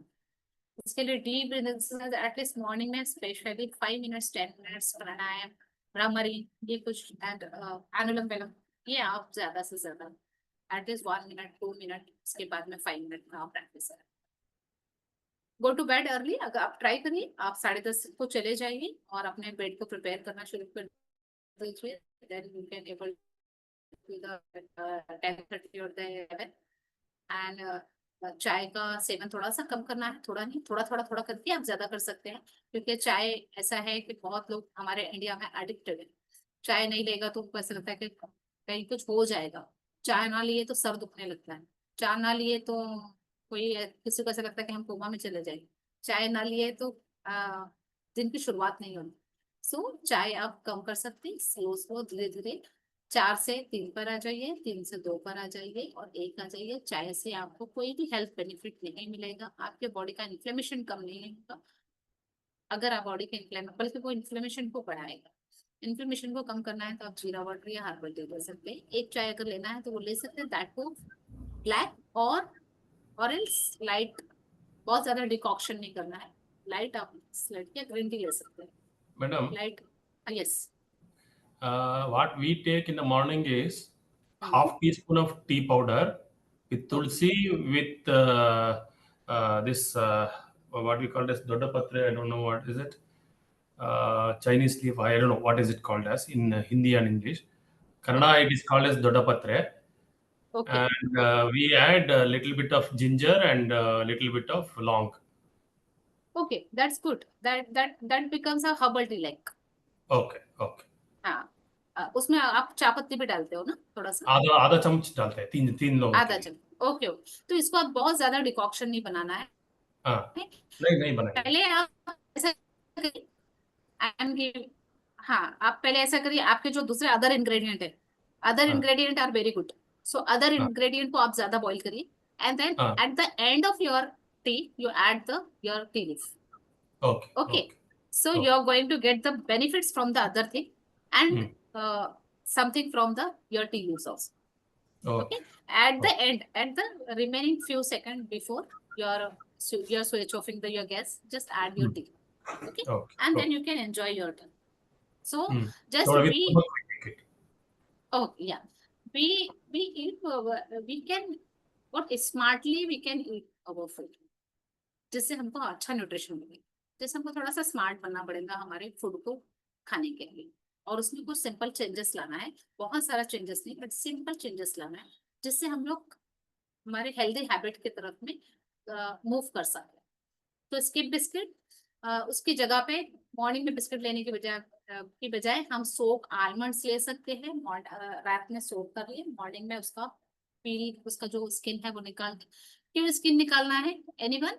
इसके लिए deep breathing exercise at least morning में specially 5 minutes 10 minutes pranayama, bhramari, ये कुछ एंड अनुलोम विलोम, ये आप ज्यादा से ज्यादा एटलीस्ट 1 मिनट 2 मिनट, इसके बाद में 5 मिनट का प्रैक्टिस करें. Go to bed early. अगर आप ट्राई करिए, आप 10:30 को चले जाइए और अपने बेड को प्रिपेयर करना शुरू कर दीजिए. Then you can able to the 10:30 और 11. एंड चाय का सेवन थोड़ा सा कम करना है, थोड़ा नहीं, थोड़ा करके आप ज्यादा कर सकते हैं. क्योंकि चाय ऐसा है कि बहुत लोग हमारे इंडिया में एडिक्टेड है. चाय नहीं लेगा तो उनको ऐसा लगता है कि कहीं कुछ हो जाएगा. चाय ना लिए तो सर दुखने लगता है. चाय ना लिए तो किसी को ऐसा लगता है कि हम कोमा में चले जाएंगे. चाय ना लिए तो दिन की शुरुआत नहीं होती. सो चाय आप कम कर सकते हैं. स्लो धीरे धीरे 4 से 3 पर आ जाइए, 3 से 2 पर आ जाइए और 1 आ जाइए. चाय से आपको कोई भी हेल्थ बेनिफिट नहीं मिलेगा. आपके बॉडी का इन्फ्लेमेशन कम नहीं होगा. अगर आप बॉडी के बल्कि वो इन्फ्लेमेशन को बढ़ाएगा. इन्फ्लेमेशन को कम करना है तो आप जीरा वाटर या हर्बल टी ले सकते हैं. एक चाय अगर लेना है तो वो ले सकते हैं, दैट को ब्लैक और एल्स लाइट. बहुत ज्यादा डिकॉक्शन नहीं करना है. लाइट आप स्लेट या ग्रीन टी ले सकते हैं. Madam, light, yes. what we take in the morning is half teaspoon of tea powder with tulsi, with this what we call as dodapatre. I don't know what is it. Chinese leaf. I don't know what is it called as in Hindi and English. Kannada it is called as dodapatre. Okay. And we add a little bit of ginger and a little bit of long. Okay, that's good. That becomes a herbal tea like. Okay. हाँ, उसमें आप चायपत्ती भी डालते हो ना थोड़ा सा? आधा चम्मच डालते हैं, तीन लोगों आधा के लिए. चम्मच. ओके. तो इसको आप बहुत ज्यादा डिकॉक्शन नहीं बनाना है. हाँ, नहीं बनाएंगे. पहले आप ऐसा करिए, हाँ, आप पहले ऐसा करिए. आपके जो दूसरे अदर इंग्रेडिएंट है, अदर हाँ. Ingredient are very good. So other हाँ. इंग्रेडिएंट को आप ज्यादा बॉईल करिए एंड देन हाँ. At the end of your tea you add your tea leaf. Okay. Okay. So you're going to get the benefits from the other thing and something from the your tea leaves also. Okay. At the end, at the remaining few seconds before you're switch offing your gas, just add your tea. Okay. And then you can enjoy your tea. So just So we with stomach, we take it. oh yeah, we eat we can what smartly we can eat our food जिससे हमको अच्छा nutrition मिले. जैसे हमको थोड़ा सा smart बनना पड़ेगा हमारे फूड को खाने के लिए और उसमें कुछ सिंपल चेंजेस लाना है. बहुत सारा चेंजेस नहीं बट सिंपल चेंजेस लाना है जिससे हम लोग हमारे हेल्दी हैबिट की तरफ में मूव कर सकते हैं. तो स्किप बिस्किट उसकी जगह पे मॉर्निंग में बिस्किट लेने की बजाय हम सोक आलमंड्स ले सकते हैं. रात में सोक कर लिए, मॉर्निंग में उसका पील उसका जो स्किन है वो निकाल. क्यों स्किन निकालना है? एनीवन?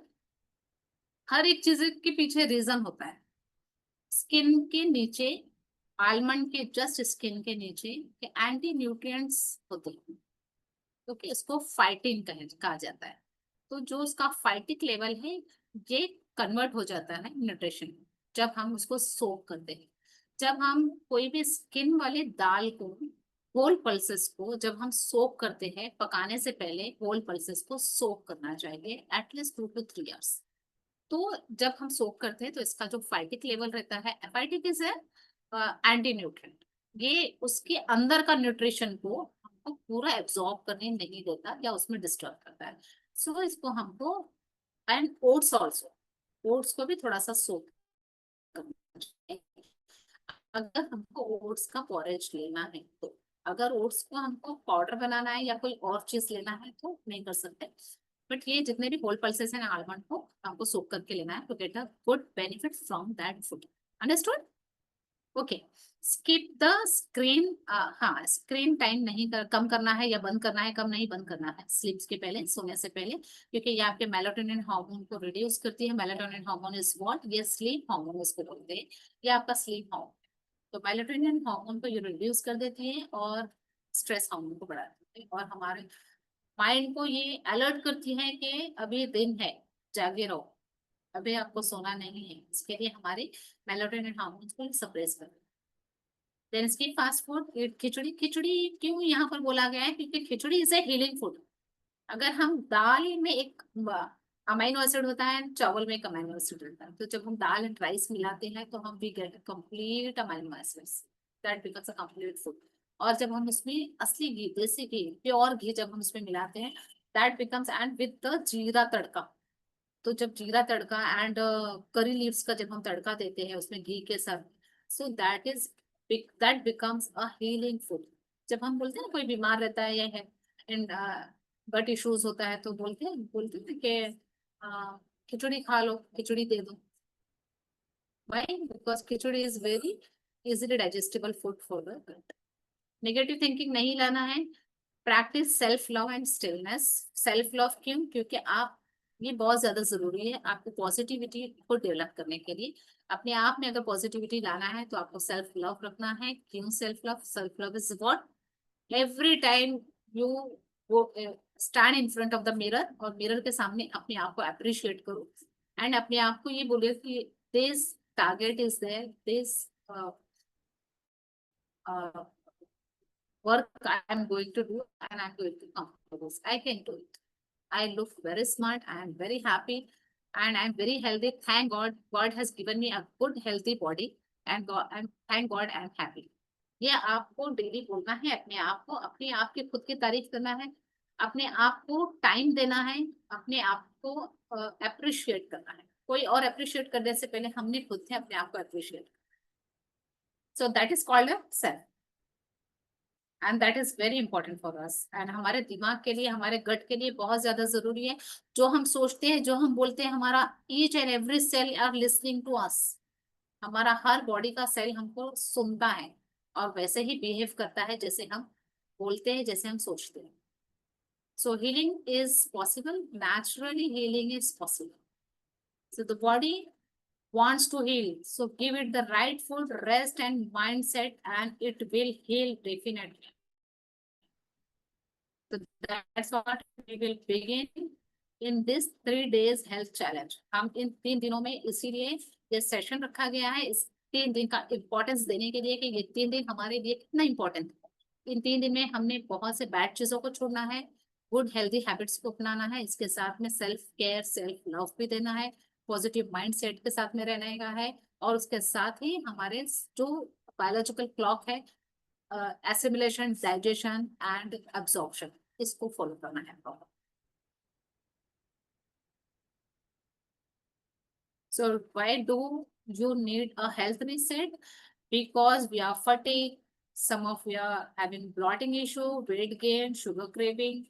हर एक चीज के पीछे रीजन होता है. स्किन के नीचे आलमंड के जस्ट स्किन के नीचे एंटी न्यूट्रिएंट्स होते हैं. ओके, इसको फाइटिन कहा जाता है. तो जो उसका फाइटिक लेवल है ये कन्वर्ट हो जाता है न्यूट्रिशन जब हम उसको सोक करते हैं. जब हम कोई भी स्किन वाले दाल को होल पल्सेस को जब हम सोक करते हैं पकाने से पहले होल पल्सेस को सोक करना चाहिए एटलीस्ट 2 to 3 hours. तो जब हम सोक करते हैं तो इसका जो फाइटिक लेवल रहता है, फाइटिक इज एंटी न्यूट्रिएंट. ये उसके अंदर का न्यूट्रिशन को हमको पूरा एब्जॉर्ब करने नहीं देता या उसमें डिस्टर्ब करता है. सो इसको हमको एंड ओट्स ऑल्सो, ओट्स को भी थोड़ा सा सोक करना चाहिए. अगर हमको ओट्स का पॉरेज लेना है तो, अगर ओट्स को हमको पाउडर बनाना है या कोई और चीज लेना है तो नहीं कर सकते. बट ये जितने भी होल पल्सेस हैं आलमंड को हमको सोक करके लेना है to get a good benefit from that food. Understood? Okay. Skip the screen. हाँ, स्क्रीन टाइम नहीं कम करना है या बंद करना है. कम नहीं, बंद करना है स्लीप्स के पहले, सोने से पहले, क्योंकि ये आपके मेलाटोनिन हार्मोन को रिड्यूस करती है. Melatonin hormone is what? ये स्लीप हार्मोन इसको बोलते हैं. ये आपका स्लीप हार्मोन. तो मेलाटोनिन हार्मोन को ये रिड्यूस कर देती है और स्ट्रेस हार्मोन को बढ़ा देती है और हमारे माइंड को ये अलर्ट करती है कि अभी दिन है, जागे रहो, अभी आपको सोना नहीं है. इसके लिए हमारे मेलाटोनिन हार्मोन को सप्रेस कर. देन इसकी फास्ट फूड, खिचड़ी. खिचड़ी क्यों यहाँ पर बोला गया है? क्योंकि खिचड़ी इज ए हीलिंग फूड. अगर हम दाल में एक अमाइनो एसिड होता है, चावल में एक अमाइनो एसिड होता है, तो जब हम दाल एंड राइस मिलाते हैं तो हम we get complete amino acids that becomes a complete food. और जब हम उसमें असली घी, देसी घी, प्योर घी जब हम उसमें मिलाते हैं that becomes and with the जीरा तड़का. तो जब जीरा तड़का एंड करी लीव्स का जब हम तड़का देते हैं उसमें घी के साथ, so that becomes a healing food. जब हम बोलते हैं ना कोई बीमार रहता है या है एंड गट इश्यूज होता है तो बोलते हैं कि खिचड़ी खा लो, खिचड़ी दे दो. Why? Because khichdi is very easily digestible food for the gut. Negative thinking नहीं लाना है. Practice self love and stillness. Self love क्यों? क्योंकि आप, ये बहुत ज्यादा जरूरी है आपको पॉजिटिविटी को डेवलप करने के लिए. अपने आप में अगर पॉजिटिविटी लाना है तो आपको सेल्फ लव रखना है. क्यों self love? Self love is what? Every time you वो stand in front of the mirror और मिरर के सामने अपने आप को अप्रिशिएट करो एंड अपने आप को ये बोले कि this target is there, this work I am going to do and I'm going to accomplish this. I can do it. I look very smart. I am very happy and I'm very healthy. Thank God. God has given me a good healthy body and thank God I am happy. ये आपको daily बोलना है अपने आप को, अपने आप की खुद की तारीफ करना है, अपने आप को टाइम देना है, अपने आप को अप्रिशिएट करना है. कोई और अप्रिशिएट करने से पहले हमने खुद से अपने आप को appreciate. So that is called a self. And that is very important for us. And हमारे दिमाग के लिए, हमारे गट के लिए बहुत ज्यादा जरूरी है. जो हम सोचते हैं, जो हम बोलते हैं, हमारा each and every cell are listening to us. हमारा हर बॉडी का सेल हमको सुनता है और वैसे ही बिहेव करता है जैसे हम बोलते हैं, जैसे हम सोचते हैं. सो healing is possible. Naturally healing is possible. So the body wants to heal, so give it the right food, rest and mindset and it will heal definitely. So that's what we will begin in this 3 days health challenge. हम इन 3 दिनों में इसीलिए ये session रखा गया है इस 3 दिन का इम्पोर्टेंस देने के लिए कि ये 3 दिन हमारे लिए कितना इम्पोर्टेंट है। इन 3 दिन में हमने बहुत से बैड चीजों को छोड़ना है, गुड हेल्दी हैबिट्स को अपनाना है, इसके साथ में सेल्फ केयर सेल्फ लव भी देना है, पॉजिटिव माइंड सेट के साथ में रहने का है, और उसके साथ ही हमारे जो बायोलॉजिकल क्लॉक है, एसिमिलेशन डाइजेशन एंड एब्जॉर्प्शन, इसको फॉलो करना है proper. So why do you need a health reset? Because we are fatigued, some of you are having bloating issue, weight gain, sugar craving,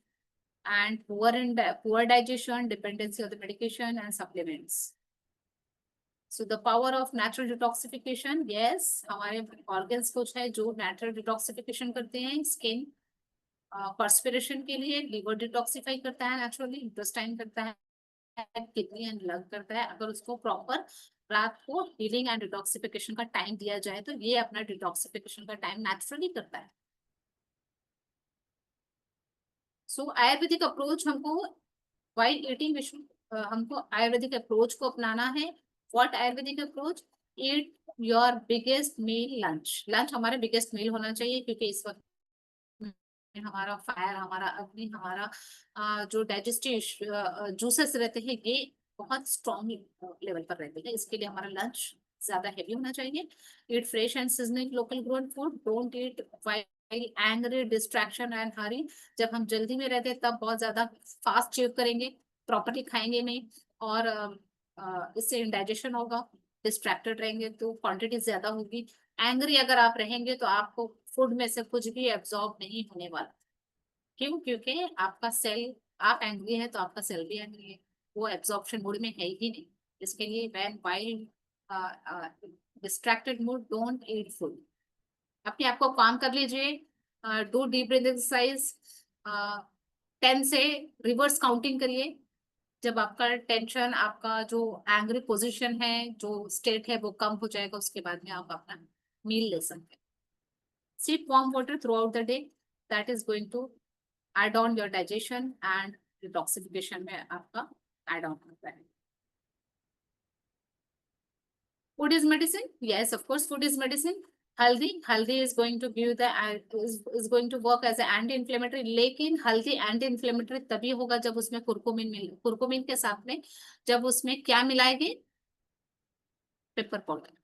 and poor digestion, dependency of the medication and supplements. So the power of natural detoxification, yes, हमारे organs कुछ है जो natural detoxification करते हैं, skin perspiration के लिए, liver detoxify करता है naturally, intestine करता है, किडनी एंड लंग करता है। अगर उसको प्रॉपर रात को हीलिंग एंड डिटॉक्सिफिकेशन का टाइम दिया जाए तो ये अपना डिटॉक्सिफिकेशन का टाइम नेचुरली करता है। सो आयुर्वेदिक अप्रोच हमको व्हाइल ईटिंग हमको आयुर्वेदिक अप्रोच को अपनाना है। What ayurvedic approach? Eat your biggest meal lunch. Lunch हमारा बिगेस्ट मील होना चाहिए, क्योंकि इस वक्त हमारा फायर, हमारा अग्नि, हमारा जो डाइजेस्टिव जूसेस रहते हैं ये बहुत स्ट्रॉन्ग लेवल पर रहते हैं। इसके लिए हमारा लंच ज्यादा हेवी होना चाहिए। Eat fresh and seasoning local grown food. Don't eat while angry, distraction and hurry. जब हम जल्दी में रहते हैं तब बहुत ज्यादा फास्ट चेव करेंगे, प्रॉपर्ली खाएंगे नहीं, और इससे इंडाइजेशन होगा। डिस्ट्रैक्टेड रहेंगे तो क्वांटिटी ज्यादा होगी। एंग्री अगर आप रहेंगे तो आपको फूड में से कुछ भी एब्जॉर्ब नहीं होने वाला। क्यों? क्योंकि आपका सेल, आप एंग्री है तो आपका सेल भी एंग्री है, वो एब्जॉर्प्शन मूड में है ही नहीं। इसके लिए when while distracted mood, don't eat food. अपने आप को काम कर लीजिए। Do deep breath exercise. 10 से रिवर्स काउंटिंग करिए। जब आपका टेंशन, आपका जो एंग्री पोजीशन है, जो स्टेट है, वो कम हो जाएगा, उसके बाद में आप अपना मील ले सकते हैं। Sip warm water throughout the day. That is going to add on your digestion and detoxification में आपका add on करता है। Food is medicine. Yes, of course, food is medicine. Haldi is going to give the is going to work as an anti-inflammatory. लेकिन हल्दी anti-inflammatory तभी होगा जब उसमें कुरकुमिन के साथ में जब उसमें क्या मिलाएंगे? पेपर पाउडर,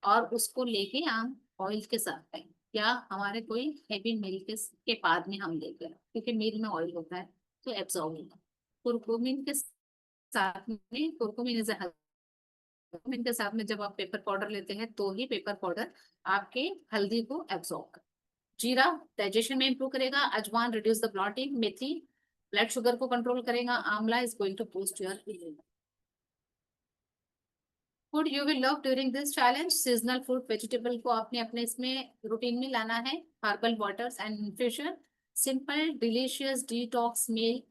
और उसको लेके हम ऑयल के साथ खाएं। या हमारे कोई हैवी मील के बाद में हम लेते हैं, क्योंकि मील में ऑयल होता है तो एब्जॉर्ब होगा। कुरकुमिन के साथ में, कुरकुमिन इज कुरकुमिन के साथ में जब आप पेपर पाउडर लेते हैं तो ही पेपर पाउडर आपके हल्दी को एब्जॉर्ब कर। जीरा डाइजेशन में इंप्रूव करेगा। Ajwain reduce the bloating. मेथी ब्लड शुगर को कंट्रोल करेगा। Amla is going to boost your immunity. Food you will love during this challenge. Seasonal food, vegetable को आपने अपने इसमें रूटीन में लाना है। Herbal waters and infusion. Simple delicious detox meal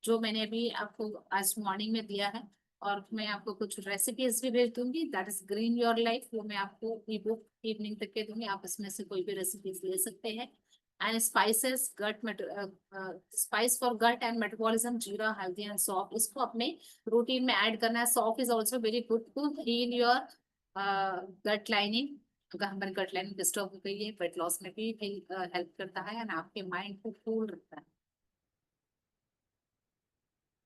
जो मैंने अभी आपको आज मॉर्निंग में दिया है, और मैं आपको कुछ रेसिपीज भी भेज दूंगी। That is green your life, वो मैं आपको ई बुक इवनिंग तक के दूंगी। आप इसमें से कोई भी रेसिपीज ले सकते हैं। And spices, spice for gut and metabolism, jeera, haldi and सौंफ, इसको अपने रूटीन में ऐड करना है। Saunf is also very good to heal your gut lining. अगर हमारी गट लाइनिंग डिस्टर्ब हो गई है, वेट लॉस में भी हेल्प करता है, एंड आपके माइंड को कूल रखता है।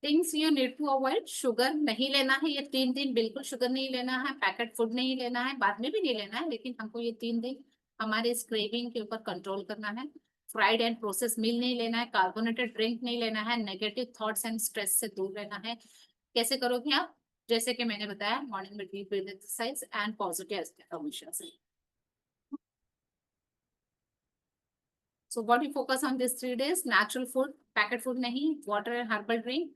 Things you need to avoid. Sugar नहीं लेना है ये 3 दिन, बिल्कुल शुगर नहीं लेना है। पैकेट फूड नहीं लेना है, बाद में भी नहीं लेना है, लेकिन हमको ये 3 दिन हमारे इस क्रेविंग के ऊपर कंट्रोल करना है। फ्राइड एंड प्रोसेस मील नहीं लेना है। कार्बोनेटेड ड्रिंक नहीं लेना है। नेगेटिव थॉट्स एंड स्ट्रेस से दूर रहना है। कैसे करोगे आप? जैसे कि मैंने बताया, मॉर्निंग में deep breath exercise and positive affirmations. So what you focus on these 3 days? Natural food, packet food नहीं, water and herbal drink,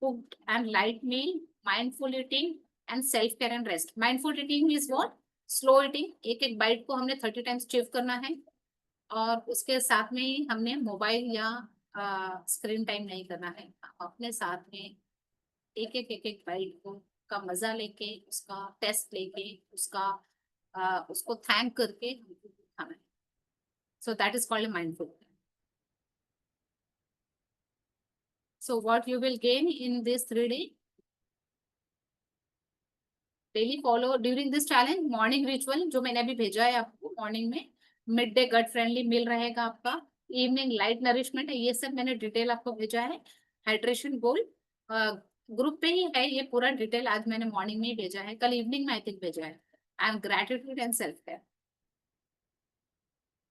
cooked and light meal, mindful eating and self care and rest. Mindful eating is what? Slow eating. एक एक bite को हमने 30 times चेव करना है, और उसके साथ में ही हमने मोबाइल या स्क्रीन टाइम नहीं करना है। अपने साथ में एक एक बाइट को का मजा लेके, उसका टेस्ट लेके, उसको थैंक करके खाना है। So that is called a mindful. So what you will gain in this 3 day? Daily follow during this challenge morning ritual जो मैंने अभी भेजा है आपको मॉर्निंग में, mid day gut friendly meal रहेगा आपका, इवनिंग लाइट नरिशमेंट है, ये सब मैंने डिटेल आपको भेजा है। हाइड्रेशन गोल ग्रुप पे ही है, ये पूरा डिटेल आज मैंने मॉर्निंग में ही भेजा है, कल इवनिंग में आई थिंक भेजा है। And gratitude and self care,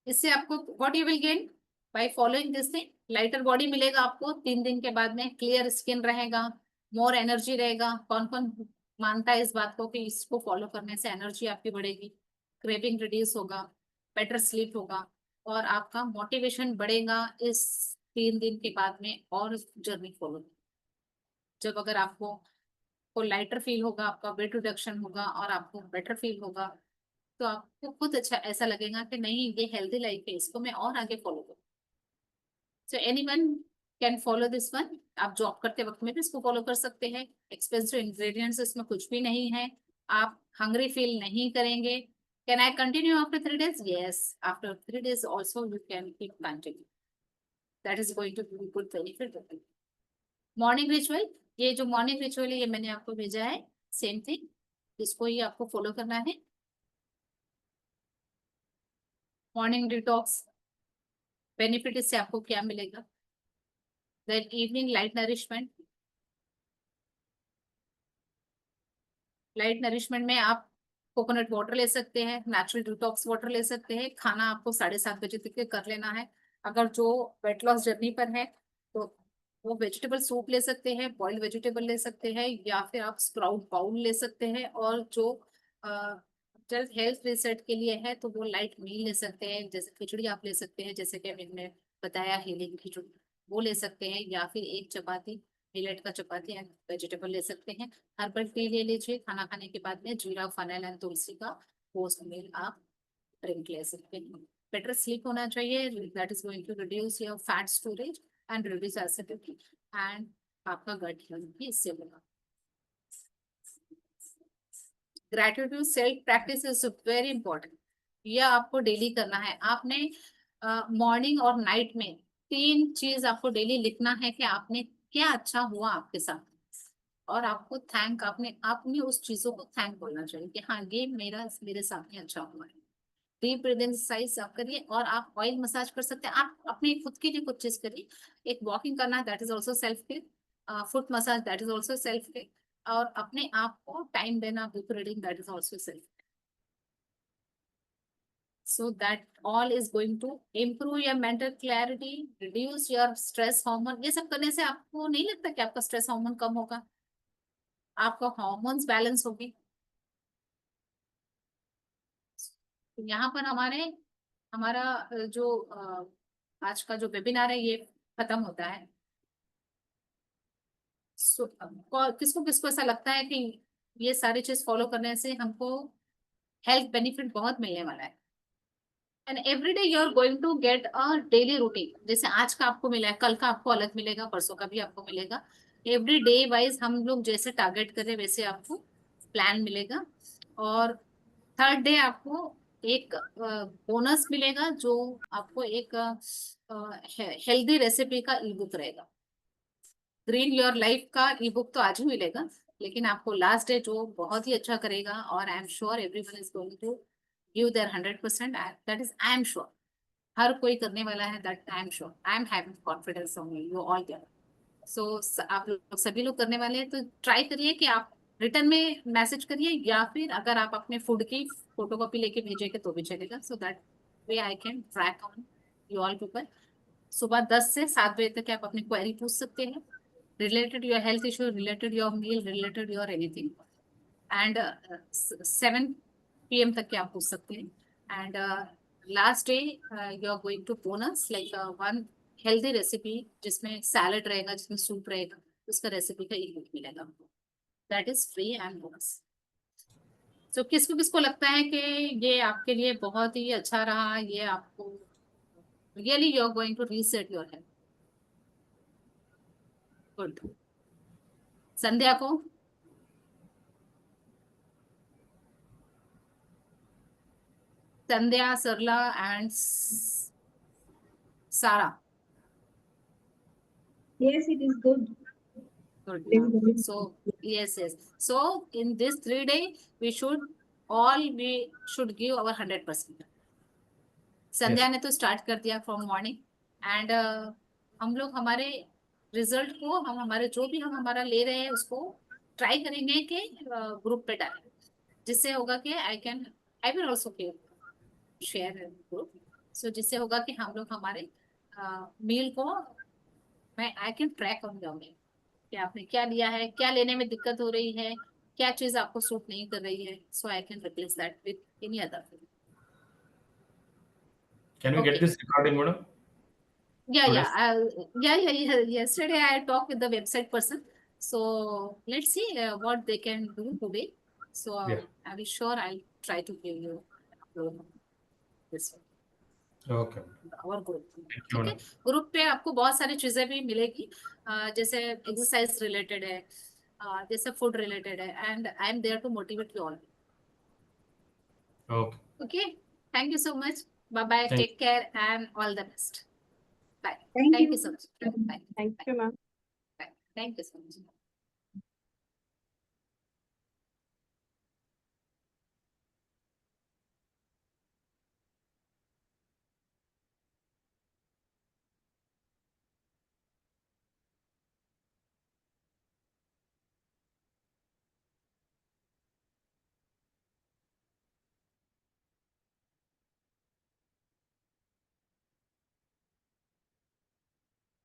इससे आपको what you will gain by following this thing, lighter body मिलेगा आपको 3 दिन के बाद में, क्लियर स्किन रहेगा, मोर एनर्जी रहेगा। कौन कौन मानता है इस बात को कि इसको फॉलो करने से एनर्जी आपकी बढ़ेगी, क्रेविंग रिड्यूस होगा, बेटर स्लीप होगा, और आपका मोटिवेशन बढ़ेगा इस 3 दिन के बाद में और जर्नी फॉलो। जब अगर आपको को लाइटर फील होगा, आपका वेट रिडक्शन होगा और आपको बेटर फील होगा, तो आपको खुद अच्छा ऐसा लगेगा कि नहीं ये हेल्दी लाइफ है, इसको मैं और आगे फॉलो करूँ। So anyone can follow this one. आप जॉब करते वक्त में भी इसको फॉलो कर सकते हैं। एक्सपेंसिव इंग्रेडिएंट्स इसमें कुछ भी नहीं है, आप हंग्री फील नहीं करेंगे। Can I continue after 3 days? Yes, after 3 days also you can keep continue. That is going to be good benefit. Morning ritual, ये जो मॉर्निंग रिचुअल है ये मैंने आपको भेजा है, सेम थिंग, इसको ही आपको फॉलो करना है। मॉर्निंग डिटॉक्स बेनिफिट इससे आपको क्या मिलेगा, then evening light nourishment. Light nourishment में आप कोकोनट वाटर ले सकते हैं, नेचुरल डिटॉक्स वाटर ले सकते हैं। खाना आपको 7:30 बजे तक के कर लेना है। अगर जो वेट लॉस जर्नी पर है तो वो वेजिटेबल सूप ले सकते हैं, बॉइल्ड वेजिटेबल ले सकते हैं, या फिर आप स्प्राउट बाउल ले सकते हैं। और जो जल्द हेल्थ रिसेट के लिए है तो वो लाइट मील ले सकते हैं, जैसे खिचड़ी आप ले सकते हैं, जैसे कि मैंने बताया हीलिंग खिचड़ी वो ले सकते हैं, या फिर एक चपाती, मिलेट का चपाती एंड वेजिटेबल ले सकते हैं। हर्बल टी ले लीजिए, खाना खाने के बाद में जीरा, फनेल एंड तुलसी का पोस्ट मील आप ड्रिंक ले सकते हैं। बेटर स्लीप होना चाहिए, that is going to reduce your fat storage and reduce acidity, and आपका गट हेल्थ भी इससे होगा। Gratitude self practice is very important, यह आपको डेली करना है। आपने मॉर्निंग और नाइट में 3 चीज आपको डेली लिखना है कि आपने क्या अच्छा हुआ आपके साथ, और आपको थैंक आपने उस चीजों को थैंक बोलना चाहिए कि हाँ ये मेरे साथ में अच्छा हुआ है। डीप ब्रीथिंग एक्सरसाइज आप करिए, और आप ऑयल मसाज कर सकते हैं। आप अपने खुद के लिए कुछ चीज करिए, एक वॉकिंग करना that is also self care, foot massage that is also self care, और अपने आप को टाइम देना, book reading that is also self. So that all is going to improve your mental clarity, reduce your stress hormone। ये सब करने से आपको नहीं लगता कि आपका स्ट्रेस हार्मोन कम होगा, आपका हार्मोन्स बैलेंस होगी। यहाँ पर हमारा जो आज का जो वेबिनार है ये खत्म होता है। किसको किसको ऐसा लगता है कि ये सारी चीज फॉलो करने से हमको हेल्थ बेनिफिट बहुत मिलने वाला है? And every day you are going to get a daily routine, जैसे आज का आपको मिला है, कल का आपको अलग मिलेगा, परसों का भी आपको मिलेगा। एवरी डे वाइज हम लोग जैसे टारगेट करें वैसे आपको प्लान मिलेगा। और थर्ड डे आपको एक बोनस मिलेगा, जो आपको एक हेल्दी रेसिपी का ई बुक रहेगा। ग्रीन योर लाइफ का ई बुक तो आज ही मिलेगा, लेकिन आपको लास्ट डे जो बहुत ही अच्छा करेगा, और I am sure everyone is going to give their 100%, that is I am sure, हर कोई करने वाला है, that I am sure, I am having confidence on you all there. So आप लोग सभी लोग करने वाले हैं, तो ट्राई करिए कि आप रिटर्न में मैसेज करिए, या फिर अगर आप अपने फूड की फोटोकॉपी लेके भेजेंगे तो भी चलेगा, so that way I can track on you all people. सुबह 10 से 7 बजे तक आप अपनी क्वेरी पूछ सकते हैं, related your health issue, related your meal, related your anything, and 7 PM तक के आप पूछ सकते हैं। And last day you are going to bonus like one healthy recipe, जिसमें सैलड रहेगा, जिसमें सूप रहेगा, उसका रेसिपी का ई बुक मिलेगा आपको, that is free and bonus. तो किसको किसको लगता है कि ये आपके लिए बहुत ही अच्छा रहा, ये आपको really you are going to reset your health? Good. Sandhya को, Sandhya, Sarla and Sara, Yes, it is good. Good. Very good. So yes, yes. So in this 3 day, we should give our 100%. संध्या ने तो स्टार्ट कर दिया फ्रॉम मॉर्निंग एंड हम लोग हमारे result को हम हमारे जो भी हम हमारा ले रहे हैं उसको ट्राई करेंगे कि ग्रुप पे डालें, जिससे होगा कि I will also share group, so जिससे होगा कि हम लोग हमारे मील को मैं I can track on your meal कि आपने क्या लिया है, क्या लेने में दिक्कत हो रही है, क्या चीज आपको सूट नहीं कर रही है, so I can replace that with any other thing. Can we Okay. get this recording, madam? Yeah. Yesterday I talked with the website person. So let's see what they can do today. So Yeah. I'll be sure I'll try to give you this one. Okay. Our group. Thank you, ठीक है, madam. Group पे आपको बहुत सारी चीजें भी मिलेगी, जैसे एक्सरसाइज रिलेटेड है, जैसे फूड रिलेटेड है, and I am there to motivate you all. Okay. Okay, thank you so much. Bye bye. Thank Take care and all the best. Bye. Thank Thank you. you so much. Bye. Thank you, ma'am. Bye. Thank you so much.